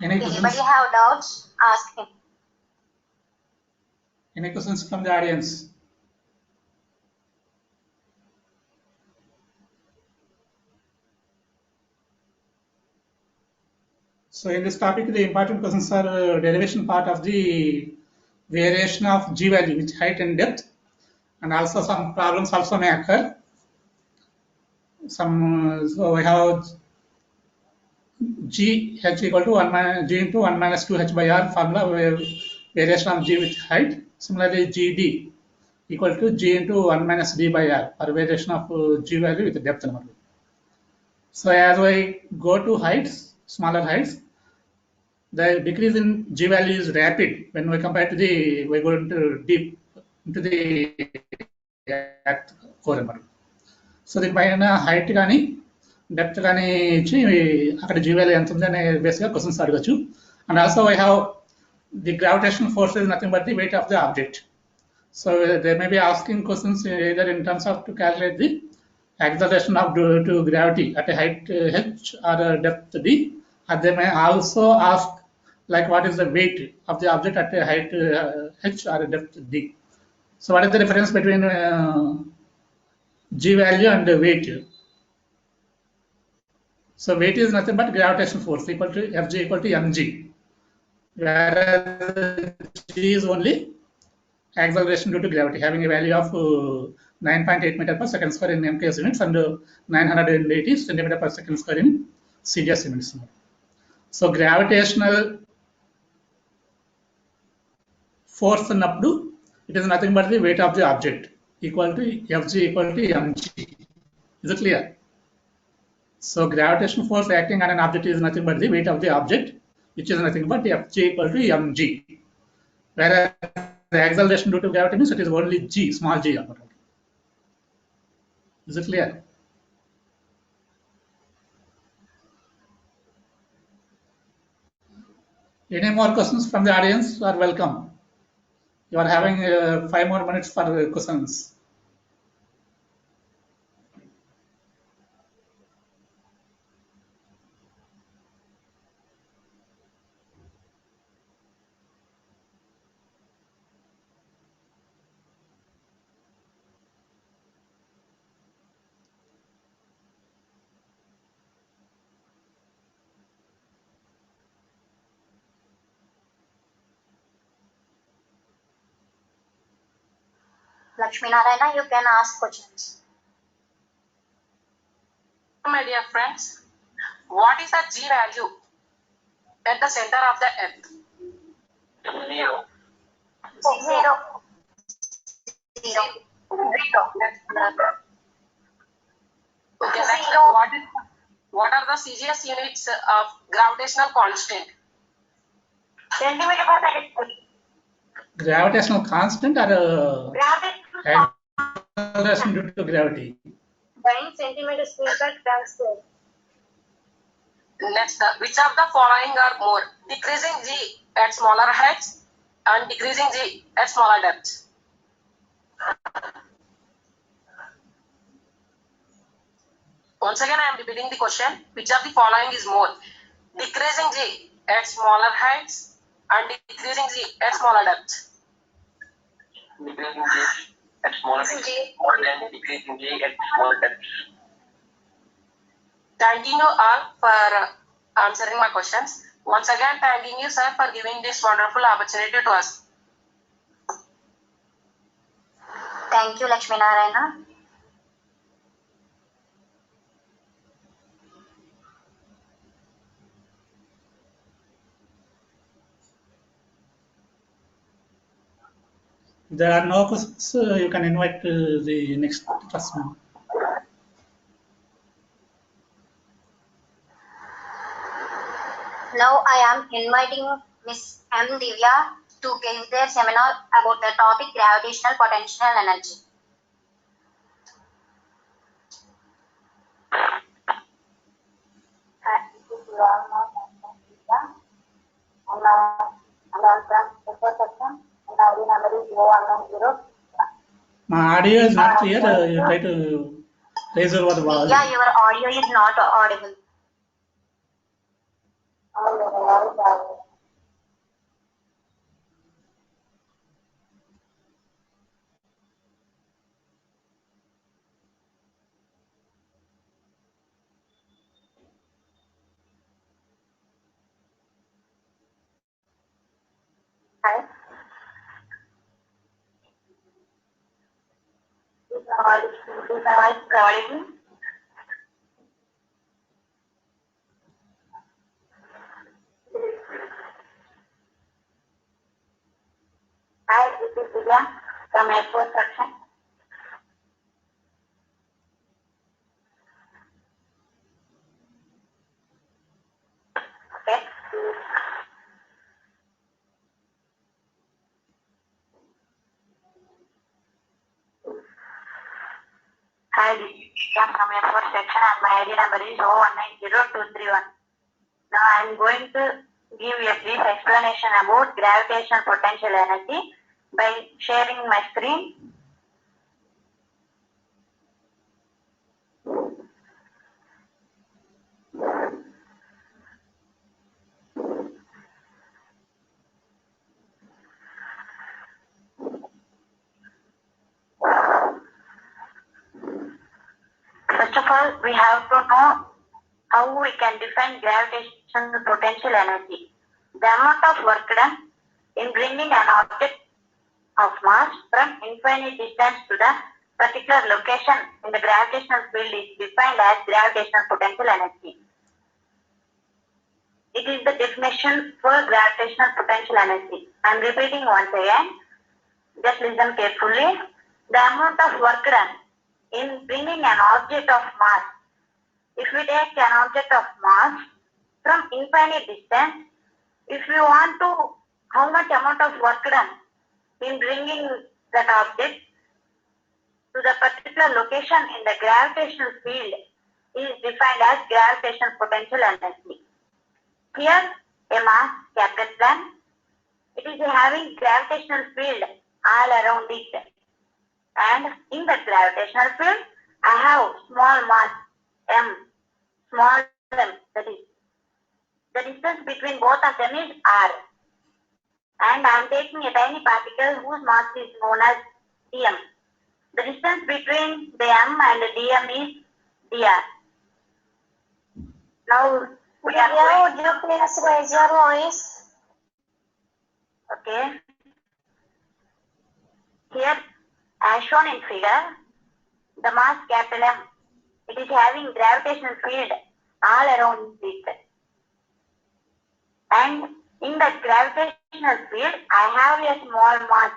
Anybody have doubts? Ask him. Any questions from the audience? So in this topic, the important questions are derivation part of the variation of g value with height and depth, and also some problems also may occur. So we have g h equal to 1 minus g into 1 minus 2 h by r formula where variation of g with height. Similarly, gd equal to g into 1 minus d by r for variation of g value with depth number. So as we go to heights, smaller heights, the decrease in g value is rapid when we compare to the we go into deep into the core number. So దీనిపైన height కానీ depth కానీ ఇచ్చి అక్కడ G value ఎంత ఉంది అనే బేస్గా questions అడగచ్చు. And also I have the gravitation force is nothing but the weight of the object. So they may be asking questions either in terms of to calculate the acceleration of due to gravity at a height h or a depth d, or they may also ask like what is the weight of the object at a height h or a depth d. So what is the difference between g value and weight? So weight is nothing but gravitational force equal to Fg equal to mg, whereas g is only acceleration due to gravity having a value of 9.8 meter per second square in MKS units and 980 centimeter per second square in CGS units. So gravitational force ఉన్నప్పుడు it is nothing but the weight of the object equal to Fg equal to mg. Is it clear? So gravitational force acting on an object is nothing but the weight of the object, which is nothing but Fg equal to mg. Whereas the acceleration due to gravity means it is only g, small g. Is it clear? Any more questions from the audience are welcome. You are having 5 more minutes for questions. Lakshmi Narayana, you can ask questions. My dear friends, what is the G value at the center of the earth? 0. Okay, next, what are the CGS units of gravitational constant? Centimeter per second square. Gravitational constant or acceleration due to gravity? 9 centimeter square per gram square. Next, which of the following are more? Decreasing G at smaller heights and decreasing G at smaller depths. Once again, I am repeating the question. Which of the following is more? Decreasing G at smaller heights and decreasing G at smaller depths. Decreasing G at smaller depths more than decreasing G at smaller depths. Thanking you all for answering my questions. Once again, thanking you, sir, for giving this wonderful opportunity to us. Thank you, Lakshmi Narayana. If there are no questions, you can invite the next person. Now I am inviting Miss M. Divya to give their seminar about the topic gravitational potential energy. My audio is not clear. You try to raise your volume. Yeah, your audio is not audible. Hi. Is my voice audible? Hi, this is Divya from Airport section. Okay. Hi, this is Divya from Airport section and my ID number is 0190231. Now I am going to give a brief explanation about gravitational potential energy by sharing my screen. First of all, we have to know how we can define gravitational potential energy. The amount of work done in bringing an object of mass from infinite distance to the particular location in the gravitational field is defined as gravitational potential energy. It is the definition for gravitational potential energy. I am repeating once again. Just listen carefully. The amount of work done in bringing an object of mass. If we take an object of mass from infinite distance, if we want to, how much amount of work done in bringing that object to the particular location in the gravitational field is defined as gravitational potential energy. Here, a mass Kepler, it is having gravitational field all around it. And in the gravitational field, I have small mass m, small m, that is, the distance between both of them is r. And I am taking a tiny particle whose mass is known as dm. The distance between the m and the dm is dr. Now we are going. Would you please raise your voice? Okay. Here, as shown in figure, the mass capital M, it is having gravitational field all around it. And in the gravitational field, I have a small mass,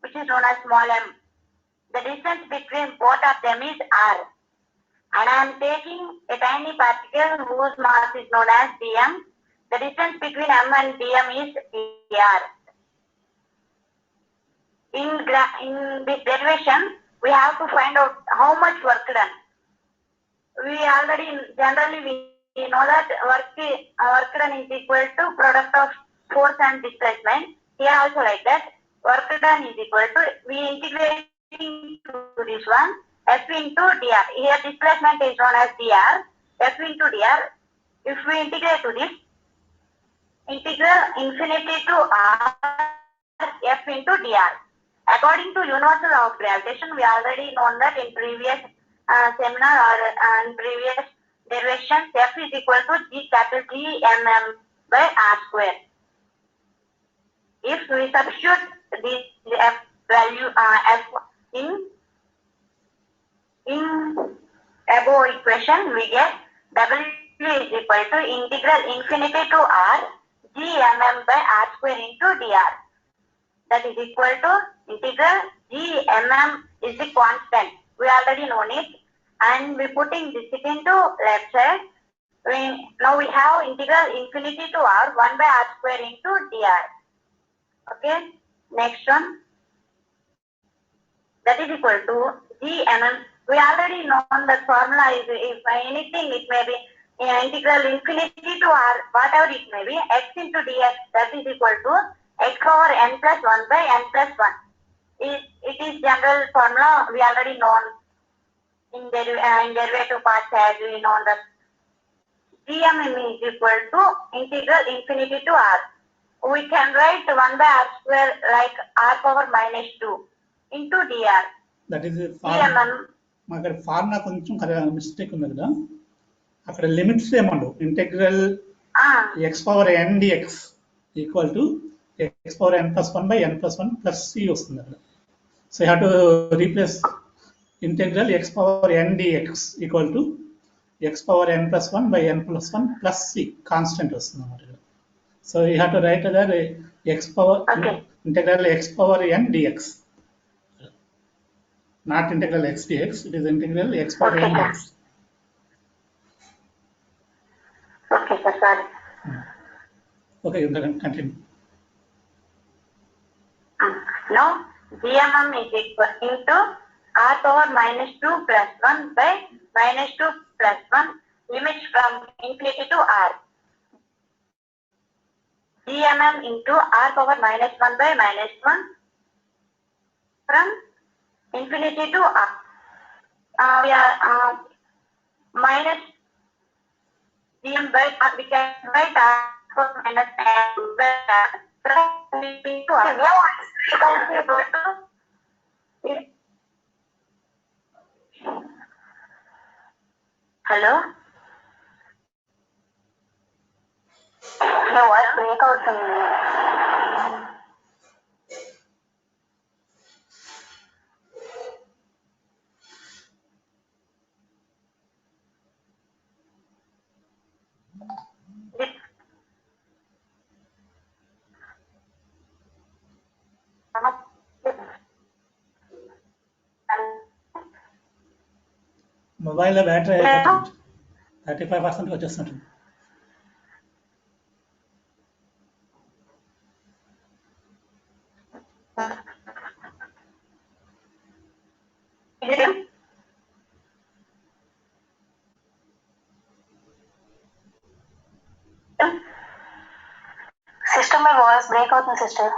which is known as small m. The distance between both of them is r. And I am taking a tiny particle whose mass is known as dm. The distance between m and dm is dr. In this derivation, we have to find out how much work done. We already generally we know that work done is equal to product of force and displacement. Here also like that, work done is equal to, we integrating to this one, F into dr. Here displacement is known as dr, F into dr. If we integrate to this, integral infinity to r f into dr. According to universal law of gravitation, we already known that in previous seminar or in previous derivations, f is equal to g capital G mm by r square. If we substitute this f value f in above equation, we get w is equal to integral infinity to r g mm by r square into dr. That is equal to integral g mm is the constant. We already know it, and we putting this into left side. Now we have integral infinity to r 1 by r square into dr. Okay, next one. That is equal to g mm. We already know the formula is, if anything, it may be integral infinity to r, whatever it may be, x into dx, that is equal to x over n plus 1 by n plus 1. It is general formula we already know in derivative parts, as we know that gmm is equal to integral infinity to r. We can write 1 by r square like r power minus 2 into dr. That is gmm. అక్కడ formula కొంచెం mistake ఉంది కదా, అక్కడ limits ఏమండు integral x power n dx equal to x power n plus 1 by n plus 1 plus c వస్తుంది అక్కడ. So you have to replace integral x power n dx equal to x power n plus 1 by n plus 1 plus c constant వస్తుంది అన్నమాట. So you have to write that x power integral x power n dx, not integral x dx, it is integral x power n dx. Okay, sir, sorry. Okay, you can continue. Now, gmm is equal into r power minus 2 plus 1 by minus 2 plus 1, limits from infinity to r. Gmm into r power minus 1 by minus 1 from infinity to r. We are minus gm by r, we can write r power minus n by r from infinity to r. Hello? My voice break అవుతుంది. మొబైల్లో battery 35% వచ్చేస్తున్నట్టు. Sister, my voice break అవుతుంది sister.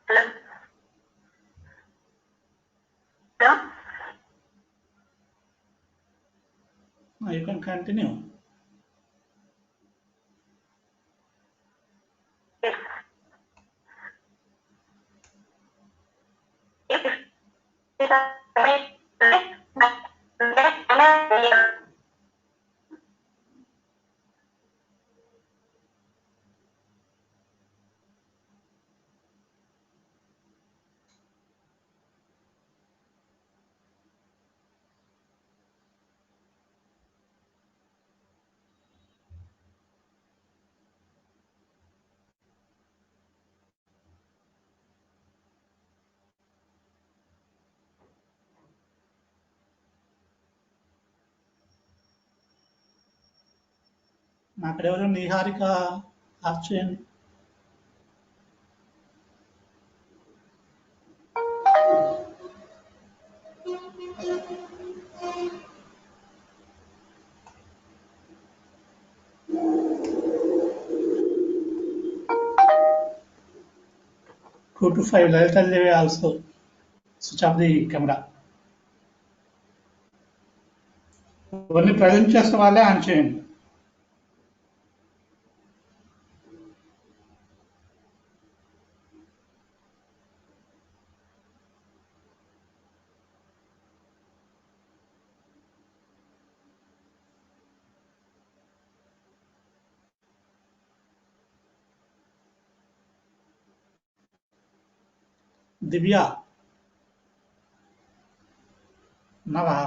Hello? Hello? You can continue. అక్కడ ఎవరు Niharika off చేయండి. Two to five. Lalita Devi also switch off the camera. Only present చేసిన వాళ్ళే on చేయండి. దివ్య ఉన్నావా?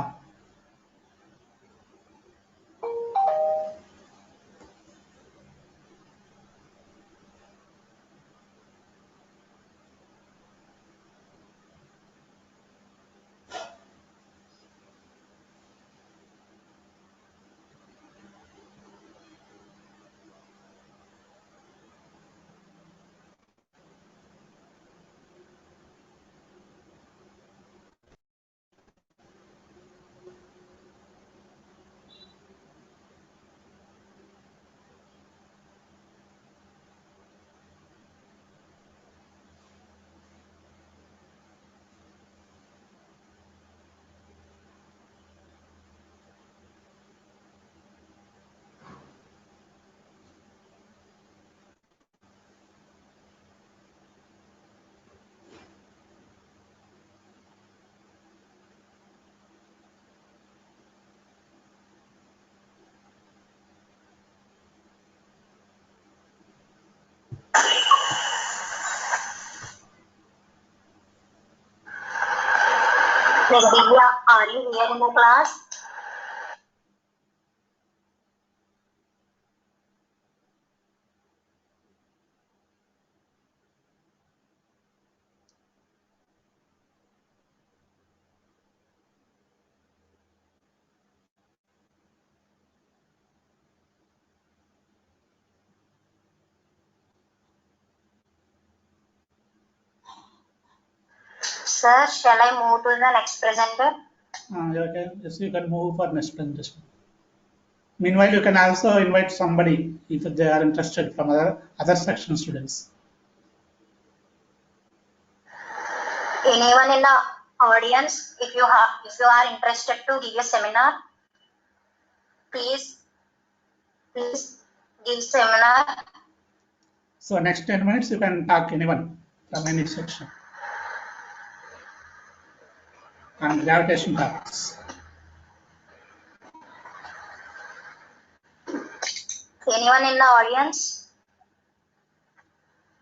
Miss Divya, are you here in the class? Sir, shall I move to the next presenter? Okay. Yes, you can move for next presentation. Meanwhile, you can also invite somebody if they are interested from other section students. Anyone in the audience, if you are interested to give a seminar, please give seminar. So next 10 minutes you can talk anyone from any section on gravitation topics. Anyone in the audience?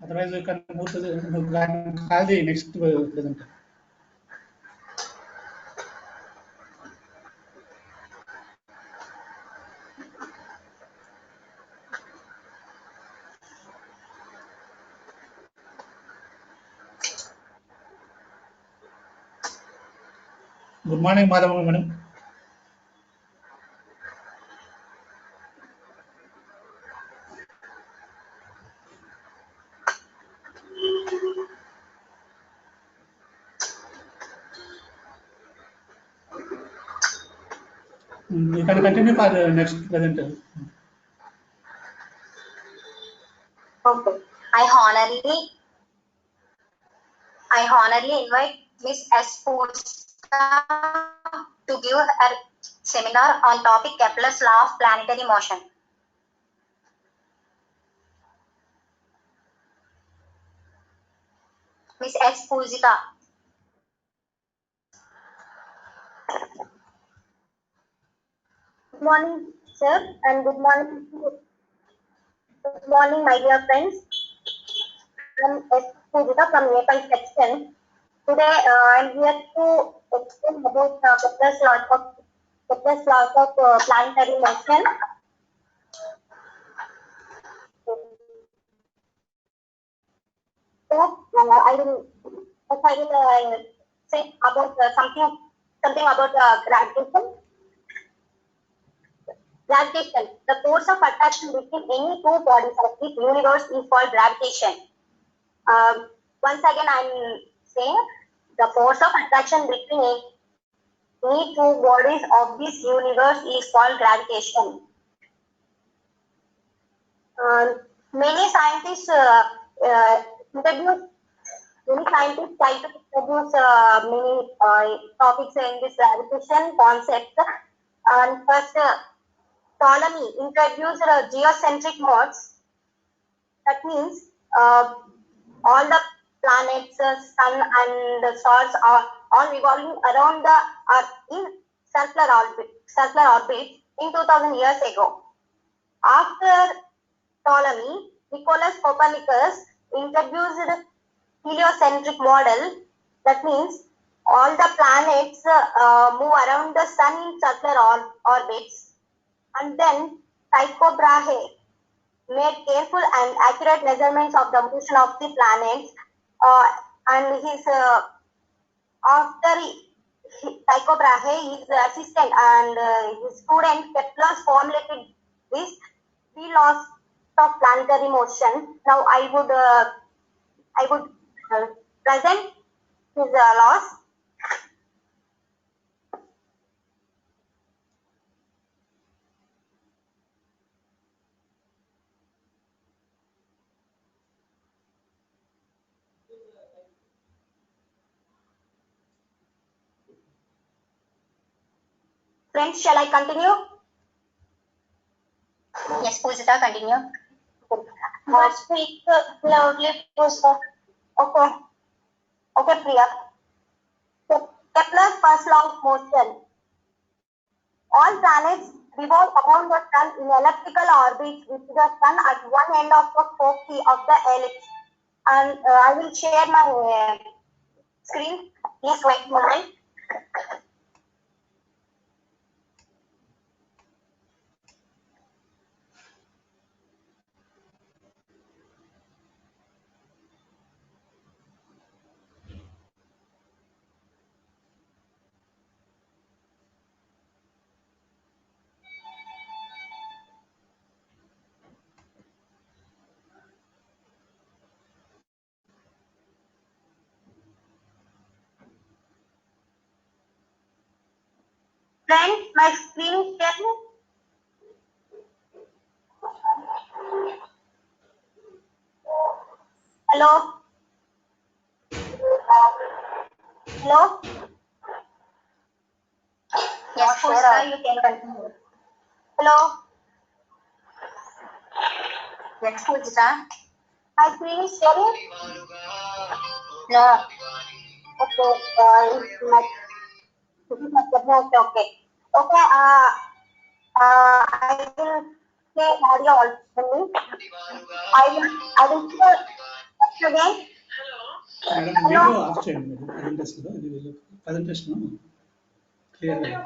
Otherwise, you can move to you can call the next presenter. Good morning, Madam. You can continue for the next presenter. Okay. I honorably invite Miss S. Pooja to give her seminar on topic Kepler's law of planetary motion. Miss S. Pooja. Good morning, sir, and good morning, my dear friends. I'm S. Pooja from A5 section. Today, I'm here to explain about Kepler's laws of planetary motion. So, I will say about something about gravitation. Gravitation. The force of attraction between any two bodies of this universe is called gravitation. Once again, I'm saying the force of attraction between any two bodies of this universe is called gravitation. Many scientists introduce many scientists try to introduce many topics in this gravitation concept. And first, Ptolemy introduced geocentric modes. That means all the planets, sun, and the stars are all revolving around the Earth in circular orbit in 2000 years ago. After Ptolemy, Nicholas Copernicus introduced heliocentric model. That means all the planets move around the sun in circular orbits. And then Tycho Brahe made careful and accurate measurements of the motion of the planets. And his Tycho Brahe, his assistant and his student Kepler formulated this three laws of planetary motion. Now I would present his laws. Friends, shall I continue? Yes, Pujita, continue. Speak loudly, please. Okay. Okay, Priya. Kepler's first law of motion. All planets revolve around the sun in elliptical orbits with the sun at one end of the foci of the ellipse. And I will share my screen. Please wait a moment. Friends, my screen is sharing. Hello? Hello? Yes, Pujita, you can continue. Hello? Yes, Pujita. My screen is sharing? No. Okay, okay. Okay, I will say audio also. I will say again. Madam, video off చేయండి presentation ఇది presentation clear గా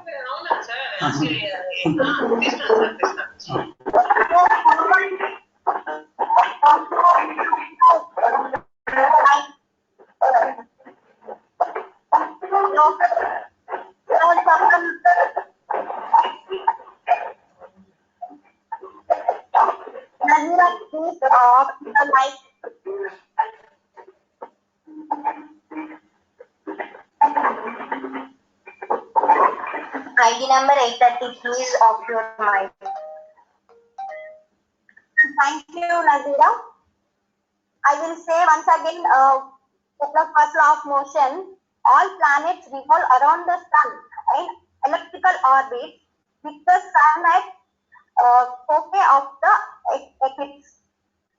ID number 830, please off your mic. Thank you, Nazira. I will say once again, Kepler's first law of motion. All planets revolve around the sun in elliptical orbit with the sun at foci of the eclipse.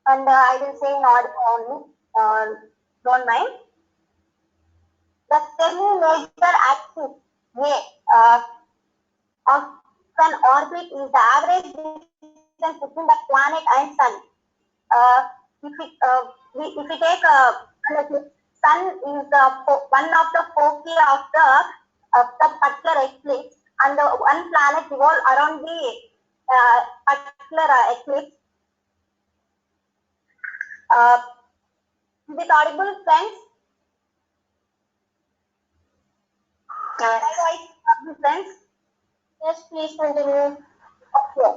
And I will say not only, don't mind. The semi-major axis of sun orbit is the average distance between the planet and sun. If we take sun is one of the foci of the particular eclipse, and the one planet revolves around the particular eclipse. Is it audible, friends? Yes. Friends? Yes, please continue. Okay.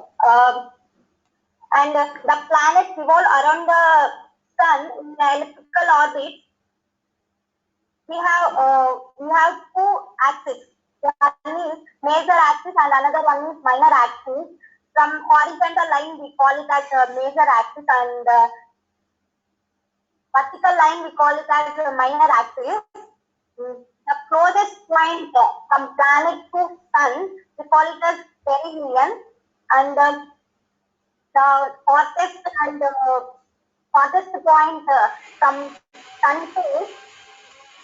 And the planets revolve around the sun in elliptical orbit. We have two axes. One is major axis and another one is minor axis. From horizontal line we call it as major axis, and vertical line we call it as minor axis. The closest point from planet to sun we call it as perihelion, and the farthest and farthest point from sun to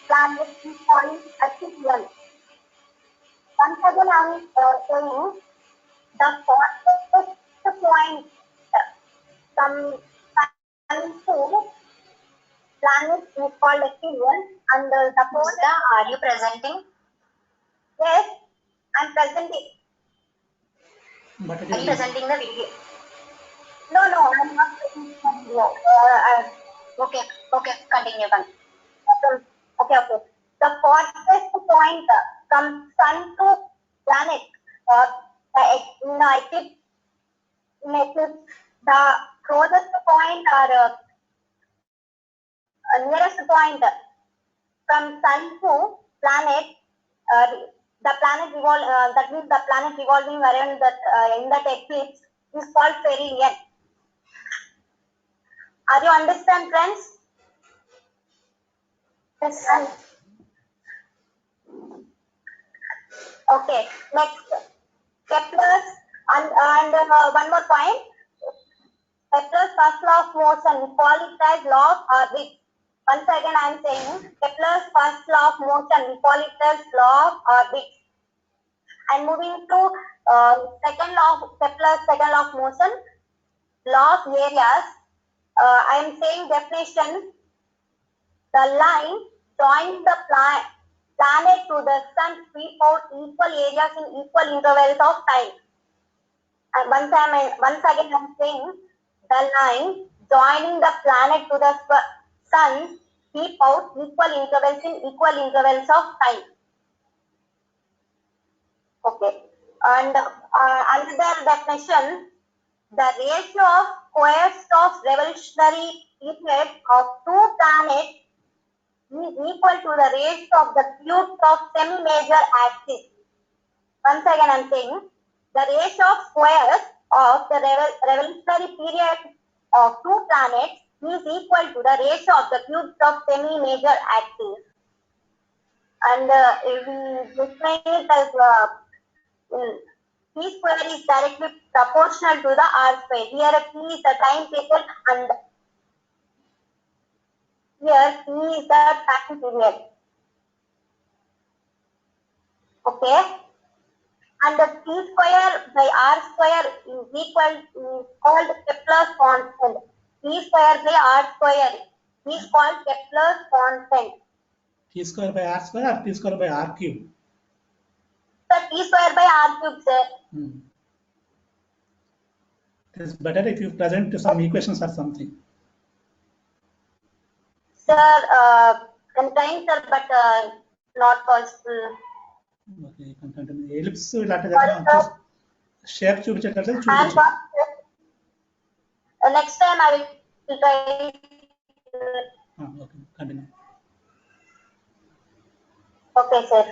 planet we call it axial. Once again, I am saying the farthest point from sun to planet is called axial, and the Pooja, are you presenting? Yes, I am presenting. But it Are you is presenting the video? No, I am not presenting the video. Okay, continue. Okay. The farthest point from sun to planet, in eclipse, the closest point or nearest point from sun to planet, the planet that means the planet revolving around that in that eclipse is called perihelion. Are you understand, friends? Yes. Okay. Next, Kepler's and one more point. Kepler's first law of motion, we call it as law of orbit. Once again, I am saying Kepler's first law of motion, we call it as law of orbit. And moving to Kepler's second law of motion, law of areas. I am saying definition. The line joining the planet to the sun sweep out equal areas in equal intervals of time. And once again, I am saying the line joining the planet to the sun sweep out equal intervals in equal intervals of time. Okay. And another definition, the ratio of squares of revolutionary period of two planets is equal to the ratio of the cubes of semi-major axis. Once again, I am saying the ratio of squares of the revolutionary period of two planets is equal to the ratio of the cubes of semi-major axis. And we define it as P square is directly proportional to the R square. Here P is the time period and here P is the time period. Okay. And the P square by R square is called Kepler's constant. P square by R square is called Kepler's constant. T square by R square or T square by R cube? So T square by R cube, sir. It is better if you present some equations or something. Sir, I'm trying, sir, but not possible. Okay, you can continue. Ellipse shape చూపించేటట్టు చూపించు. Next time I will try. Okay, continue. Okay, sir.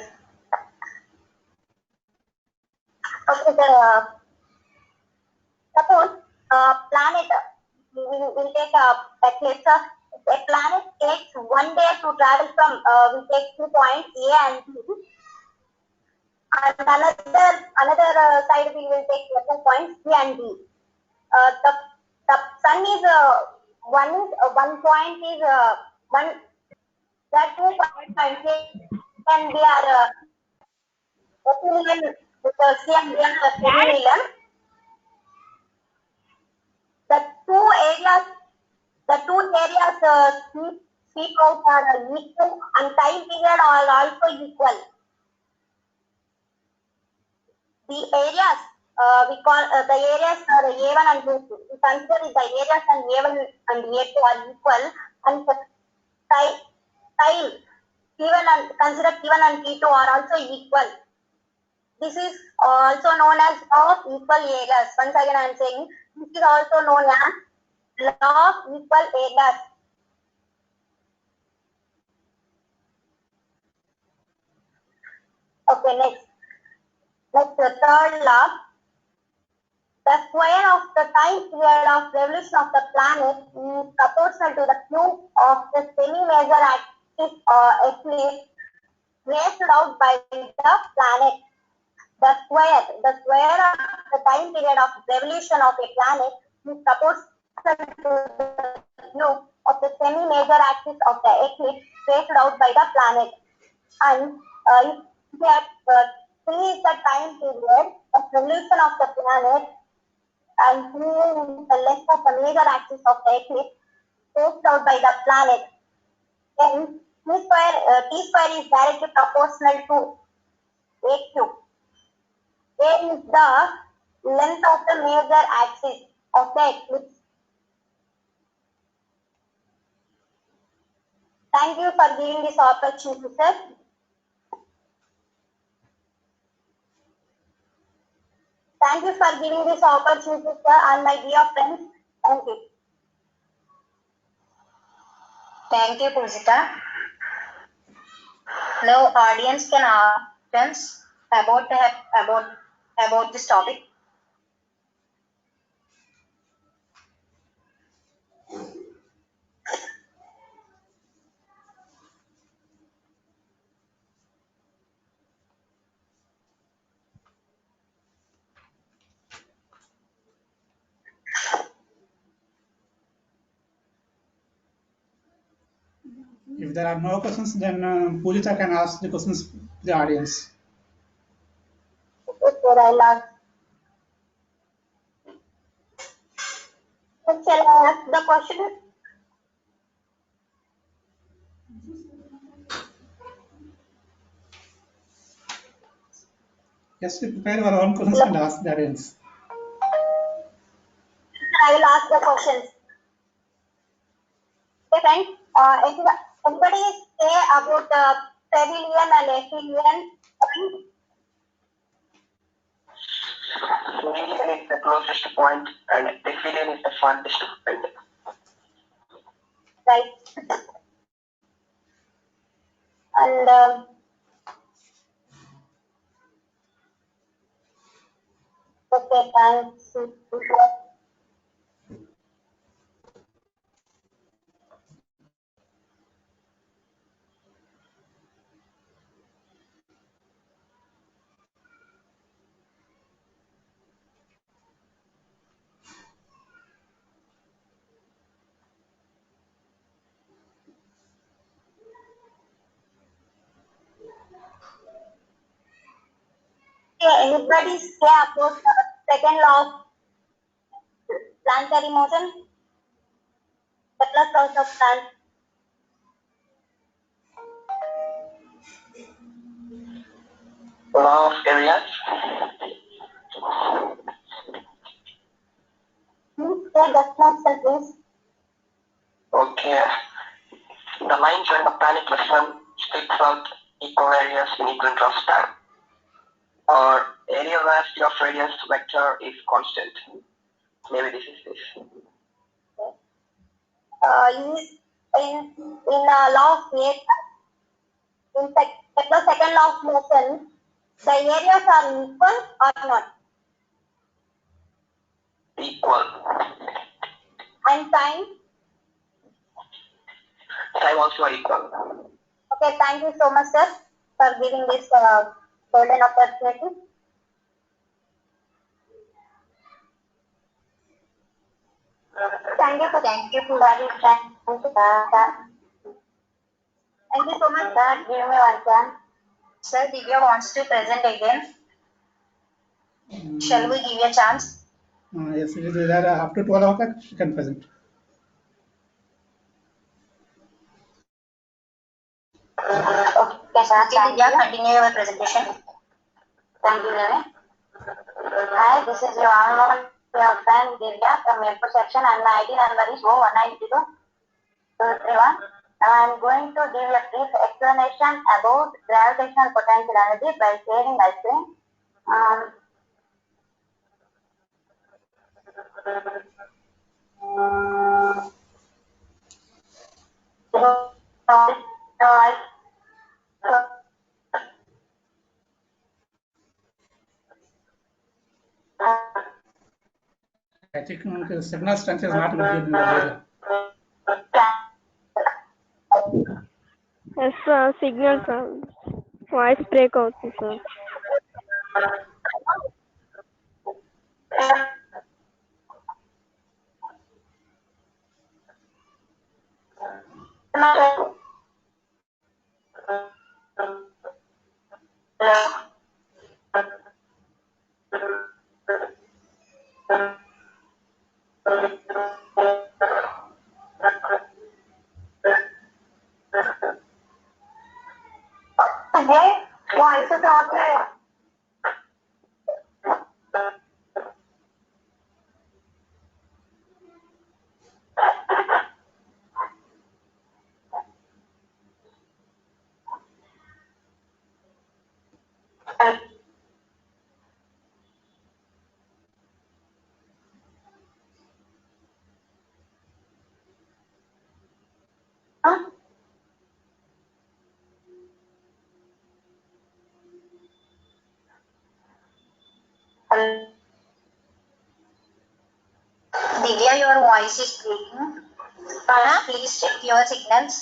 Okay, sir. Suppose planet, we will take eclipse. A planet takes 1 day to travel from, we take 2 points A and B. And another side we will take 2 points C and D. The sun is one point is one. That 2 points and they are perihelion with C and D and perihelion. The two areas speak out are equal and time period are also equal. The areas we call the areas are A1 and A2. We consider the areas and A1 and A2 are equal, and the time T1 and consider T1 and T2 are also equal. This is also known as law of equal areas. Once again, I am saying this is also known as law of equal areas. Okay, next. Next, the third law. The square of the time period of revolution of the planet is proportional to the cube of the semi-major axis eclipse traced out by the planet. The square of the time period of revolution of a planet is proportional to the cube of the semi-major axis of the eclipse traced out by the planet. And if T is the time period of revolution of the planet, and T is the length of the major axis of the eclipse traced out by the planet, then T square is directly proportional to A cube. A is the length of the major axis of the eclipse. Thank you for giving this opportunity, sir. Thank you for giving this opportunity, sir, and my dear friends. Thank you. Thank you, Pujita. Now, audience can ask questions about this topic. If there are no questions, then Pujita can ask the questions to the audience. Okay, sir, I'll ask. Shall I ask the question? Yes, we prepare our own questions and ask the audience. I will ask the questions. Okay, friends. Anybody say about perihelion and aphelion? Perihelion is the closest point and aphelion is the farthest point. Right. And okay, thanks. Okay, anybody say about the second law of planetary motion? Kepler's laws of planetary. Law of areas. Please say definition, please. Okay. The lines when the planet the sun sticks out equal areas in equal intervals of time. Or area velocity of radius vector is constant. Maybe this is this. In law of nature, in the second law of motion, the areas are equal or not? Equal. And time? Time also are equal. Okay, thank you so much, sir, for giving this golden opportunity. Thank you for Thank you so much, sir. Give me one chance. Sir, Divya wants to present again. Shall we give a chance? Yes, we will do that up to 12 o'clock. She can present. Okay, sir. Divya, continue your presentation. Thank you, Nene. Hi, this is your your friend Divya from Airport section, and my ID number is 0192231. Now I am going to give a brief explanation about gravitational potential energy by sharing my screen. Um, I think signal strength is not good in your area. Yes, signal voice break అవుతుంది sir. Voice is not clear. Divya, your voice is breaking. Please check your signals.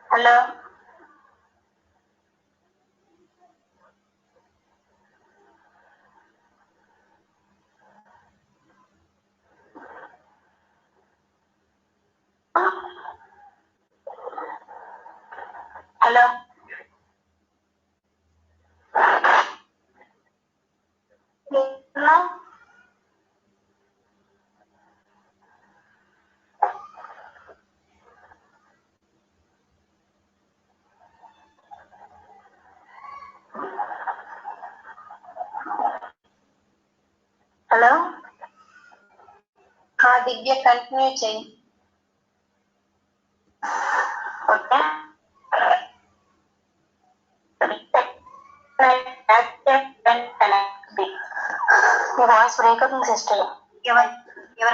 Hello. Hello. Hello. Hello. Divya, continue చేయి. Okay. Your voice break up, sister. Your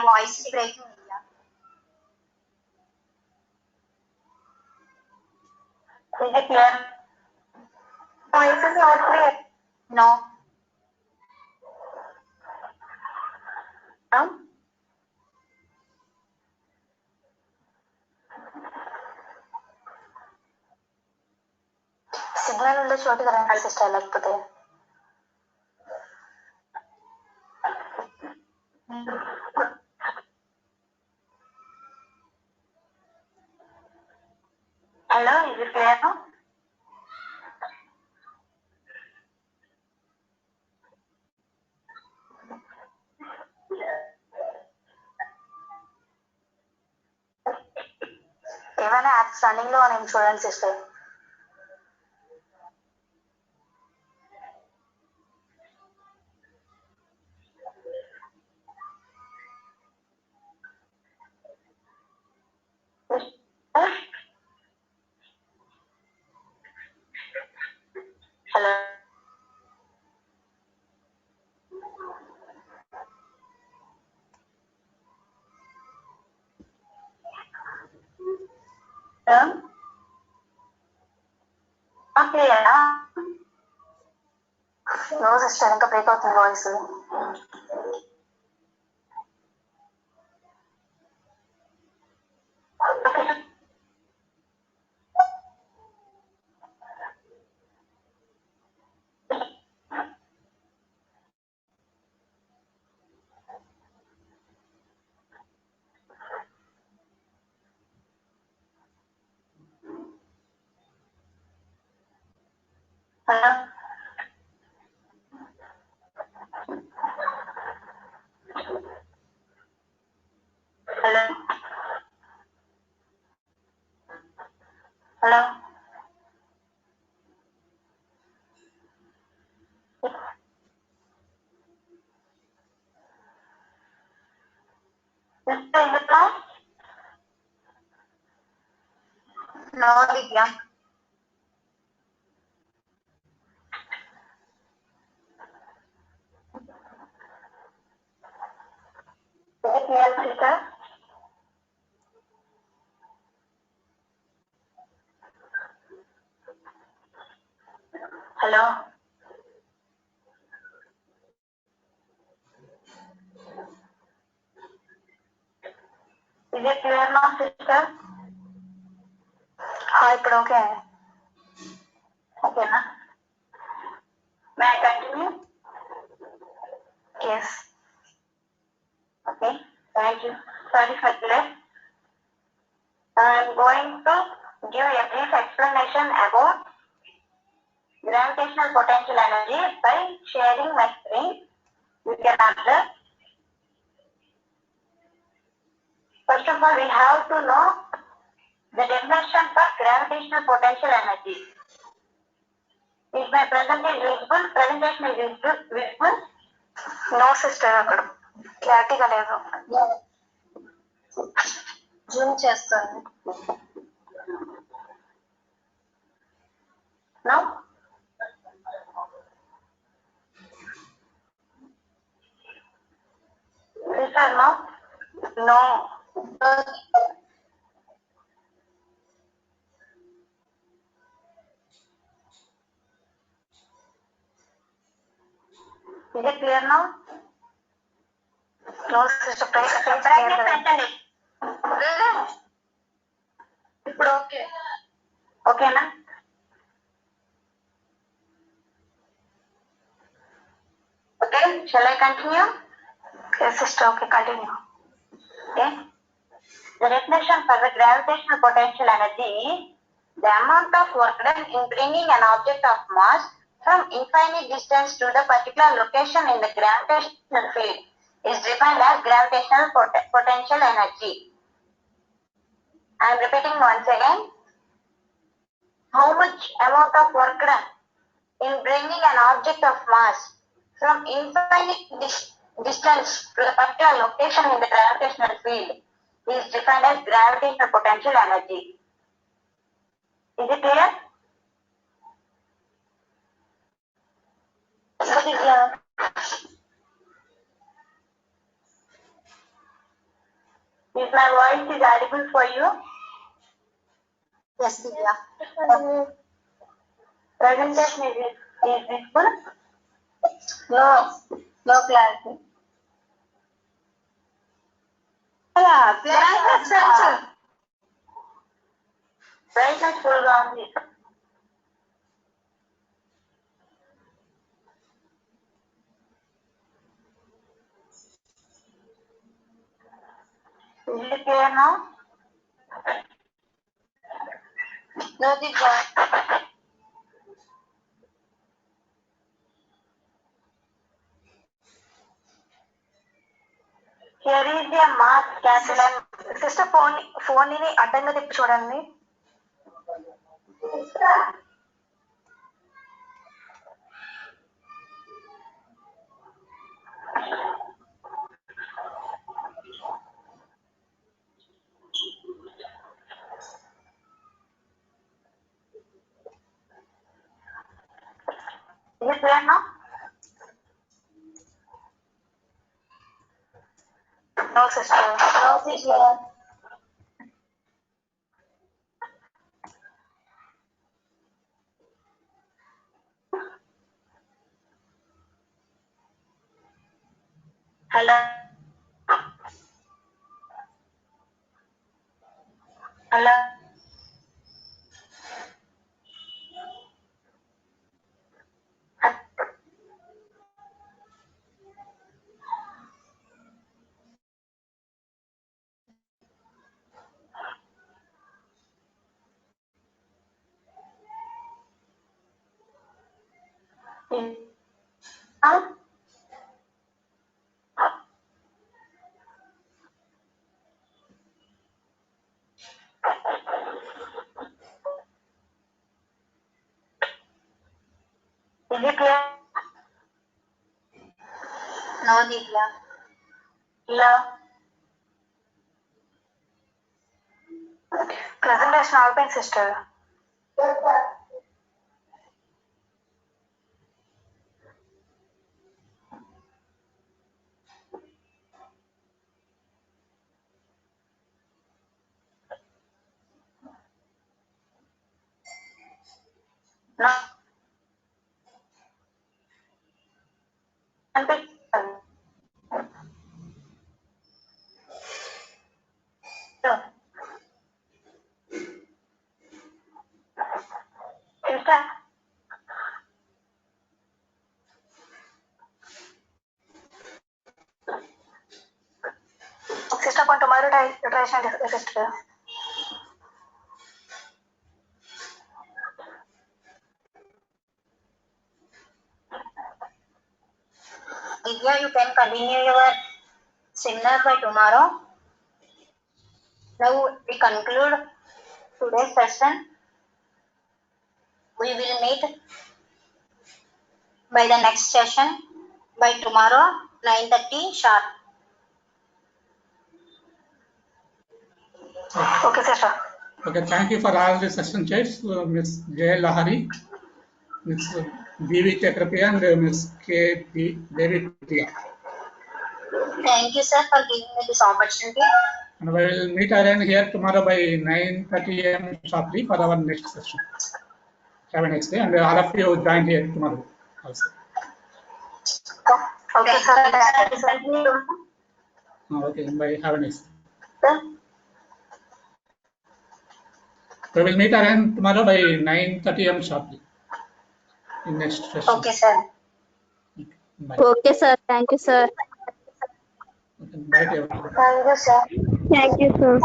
voice is breaking. Is it clear? Voice is not clear. No. Signal ఉండే చోటుకి రండి sister, లేకపోతే hello, ఇది clear? ఏమైనా apps running లో నేను చూడండి సిస్టర్. హలో. క్లియరా? నో సిస్టర్, ఇంకా బ్రేక్ అవుతుంది voice. Hello. Hello. Sister Indra? No, Divya. Is it clear, sister? Hello? Is it clear now, sister? ఇప్పుడు ఓకే ఓకేనా may I continue yes okay thank you sorry for delay I am going to give a brief explanation about gravitational potential energy by sharing my screen. You can observe. First of all, we have to know the definition for gravitational potential energy. Is my presentation visible? Presentation is visible? No, sister. Clarity గా లేదు. Zoom చేస్తాను. Now? Sister, no? No. Is it clear now? No, sister. Brightness పెంచండి. ఇప్పుడు okay. ఓకేనా? Okay, shall I continue? Yes, sister. Okay, continue. Okay. The definition for the gravitational potential energy is the amount of work done in bringing an object of mass from infinite distance to the particular location in the gravitational field is defined as gravitational potential energy. I am repeating once again. How much amount of work done in bringing an object of mass from infinite distance to the particular location in the gravitational field is defined as gravitational potential energy. Is it clear? What is clear? Is my voice is audible for you? Yes, Divya. Presentation is visible? No, no clarity. Brightness sensor. Brightness full గా ఉంది. Is it clear now? No, Divya. Here is the mass cancel. Sister, phone ని అడ్డంగా తిప్పి చూడండి. Is it clear now? No, sister. No, sister. Hello. Hello. Is it clear? No, Divya. Hello. Presentation open, sister. No. Sister. Sister, for tomorrow, sister. Divya, you can continue your seminar by tomorrow. Now we conclude today's session. We will meet by the next session by tomorrow 9:30 sharp. Okay, sister. Okay, thank you for all the session chairs, Ms. J. Lahari, Ms. B.V. Chakrapi, and Ms. K. Devi. Thank you, sir, for giving me this opportunity. And we will meet again here tomorrow by 9:30 a.m. sharply for our next session. Have a nice day, and all of you join here tomorrow also. Okay, sir. Okay, bye. Have a nice day. Sir? We will meet again tomorrow by 9:30 a.m. sharply in next session. Okay, sir. Bye. Okay, sir. Thank you, sir. Okay, bye to everyone. Thank you, sir. Thank you, sir.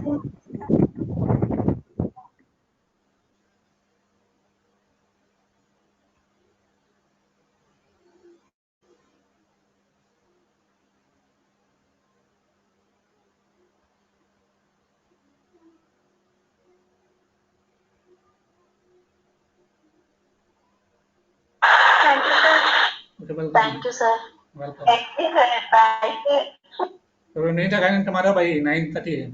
Thank you, sir. Okay, welcome. Thank you, sir. Welcome. Bye. We will meet again tomorrow by 9:30 a.m.